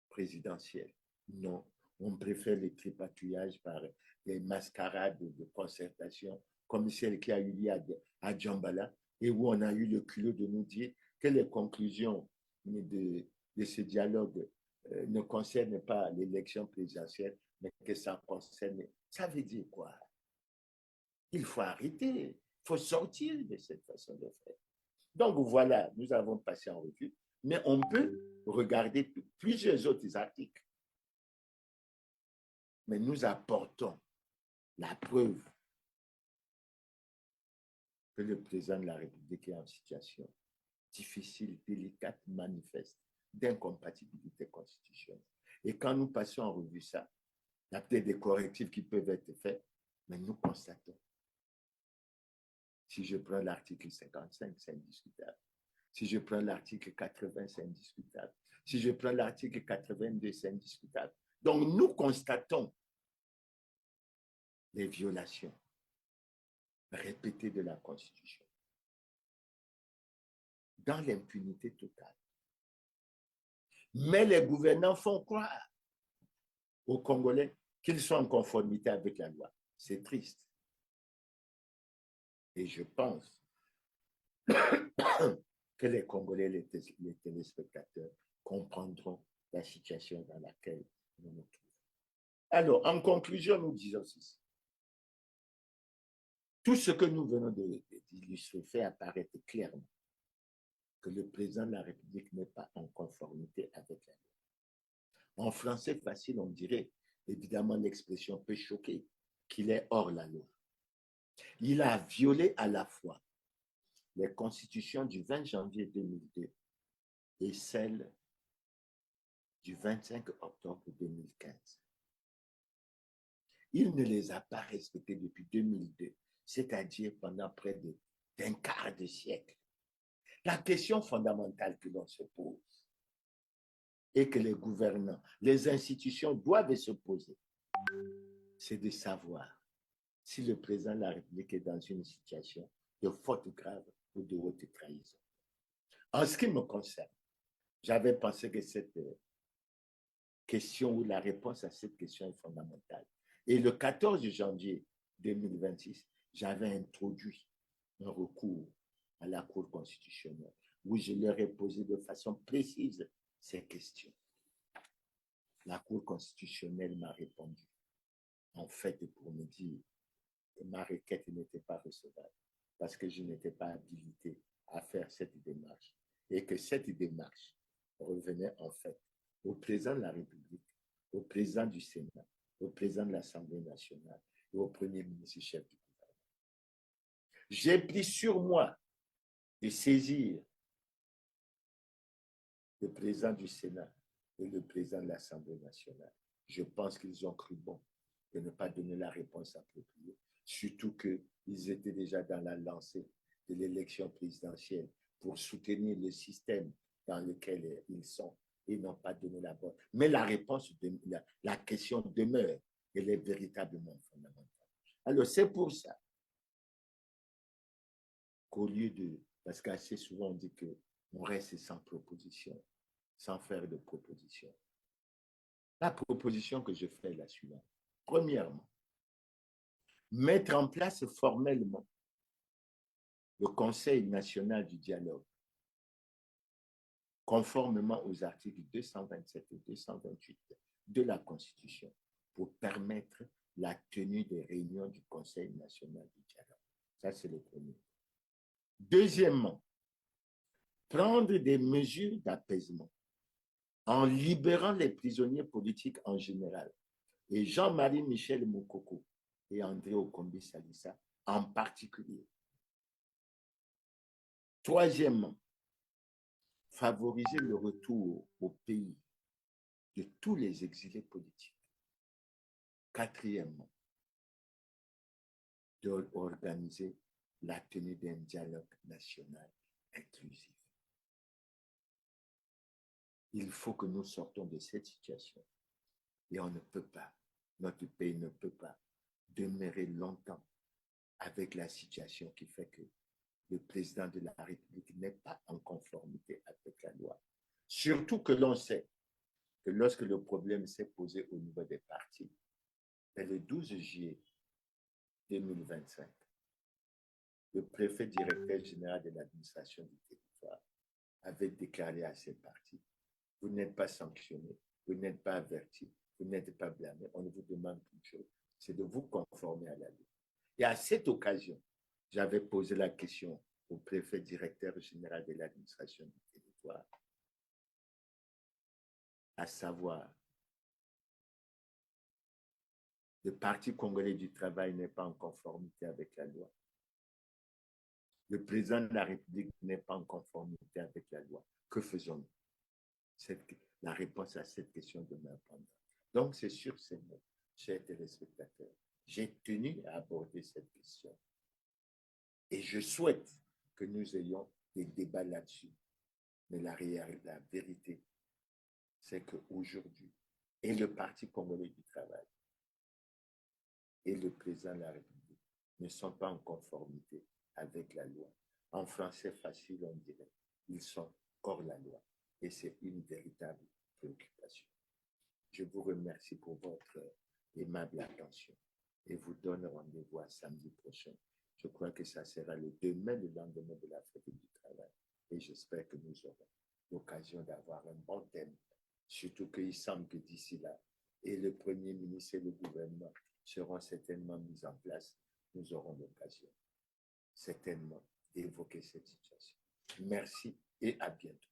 présidentielle. Non, on préfère les tripatouillages par des mascarades de concertation, comme celle qui a eu lieu à Djambala, et où on a eu le culot de nous dire que les conclusions de ce dialogue ne concernent pas l'élection présidentielle, mais que ça concerne. Ça veut dire quoi? Il faut arrêter, il faut sortir de cette façon de faire. Donc voilà, nous avons passé en revue, mais on peut regarder plusieurs autres articles. Mais nous apportons la preuve que le président de la République est en situation difficile, délicate, manifeste, d'incompatibilité constitutionnelle. Et quand nous passons en revue ça, il y a peut-être des correctifs qui peuvent être faits, mais nous constatons. Si je prends l'article 55, c'est indiscutable. Si je prends l'article 80, c'est indiscutable. Si je prends l'article 82, c'est indiscutable. Donc, nous constatons les violations répétées de la Constitution dans l'impunité totale. Mais les gouvernants font croire aux Congolais qu'ils sont en conformité avec la loi. C'est triste. Et je pense que les Congolais, les téléspectateurs comprendront la situation dans laquelle nous nous trouvons. Alors, en conclusion, nous disons ceci. Tout ce que nous venons d'illustrer fait apparaître clairement que le président de la République n'est pas en conformité avec la loi. En français facile, on dirait, évidemment, l'expression peut choquer, qu'il est hors la loi. Il a violé à la fois les constitutions du 20 janvier 2002 et celle du 25 octobre 2015. Il ne les a pas respectées depuis 2002, c'est-à-dire pendant près d'un quart de siècle. La question fondamentale que l'on se pose et que les gouvernants, les institutions doivent se poser, c'est de savoir si le président de la République est dans une situation de faute grave ou de haute trahison. En ce qui me concerne, j'avais pensé que cette question ou la réponse à cette question est fondamentale. Et le 14 janvier 2026, j'avais introduit un recours à la Cour constitutionnelle où je leur ai posé de façon précise ces questions. La Cour constitutionnelle m'a répondu, en fait, pour me dire que ma requête n'était pas recevable parce que je n'étais pas habilité à faire cette démarche et que cette démarche revenait en fait au président de la République, au président du Sénat, au président de l'Assemblée nationale et au premier ministre chef du gouvernement. J'ai pris sur moi de saisir le président du Sénat et le président de l'Assemblée nationale. Je pense qu'ils ont cru bon de ne pas donner la réponse appropriée, surtout qu'ils étaient déjà dans la lancée de l'élection présidentielle pour soutenir le système dans lequel ils sont et n'ont pas donné la bonne. Mais la réponse, la question demeure, elle est véritablement fondamentale. Alors c'est pour ça qu'au lieu de, parce qu'assez souvent on dit qu'on reste sans proposition, sans faire de proposition. La proposition que je fais est la suivante. Premièrement, mettre en place formellement le Conseil national du dialogue, conformément aux articles 227 et 228 de la Constitution, pour permettre la tenue des réunions du Conseil national du dialogue. Ça, c'est le premier. Deuxièmement, prendre des mesures d'apaisement en libérant les prisonniers politiques en général et Jean-Marie Michel Moukoko et André Okombi Salissa en particulier. Troisièmement, favoriser le retour au pays de tous les exilés politiques. Quatrièmement, d'organiser la tenue d'un dialogue national inclusif. Il faut que nous sortons de cette situation. Et on ne peut pas, notre pays ne peut pas demeurer longtemps avec la situation qui fait que le président de la République n'est pas en conformité avec la loi. Surtout que l'on sait que lorsque le problème s'est posé au niveau des partis, le 12 juillet 2025, le préfet directeur général de l'administration du territoire avait déclaré à ses partis, vous n'êtes pas sanctionné, vous n'êtes pas averti, vous n'êtes pas blâmé, on vous demande qu'une chose, c'est de vous conformer à la loi. Et à cette occasion, j'avais posé la question au préfet directeur général de l'administration du territoire, à savoir, le Parti congolais du travail n'est pas en conformité avec la loi. Le président de la République n'est pas en conformité avec la loi. Que faisons-nous? La réponse à cette question demeure pendante. Donc, c'est sur ces mots, chers téléspectateurs, j'ai tenu à aborder cette question. Et je souhaite que nous ayons des débats là-dessus. Mais la vérité, c'est qu'aujourd'hui, et le Parti congolais du travail et le président de la République ne sont pas en conformité avec la loi. En français facile, on dirait, ils sont hors la loi. Et c'est une véritable préoccupation. Je vous remercie pour votre aimable attention et vous donne rendez-vous à samedi prochain. Je crois que ça sera demain, le lendemain de la fête du travail. Et j'espère que nous aurons l'occasion d'avoir un bon thème. Surtout qu'il semble que d'ici là, et le Premier ministre et le gouvernement seront certainement mis en place. Nous aurons l'occasion certainement d'évoquer cette situation. Merci et à bientôt.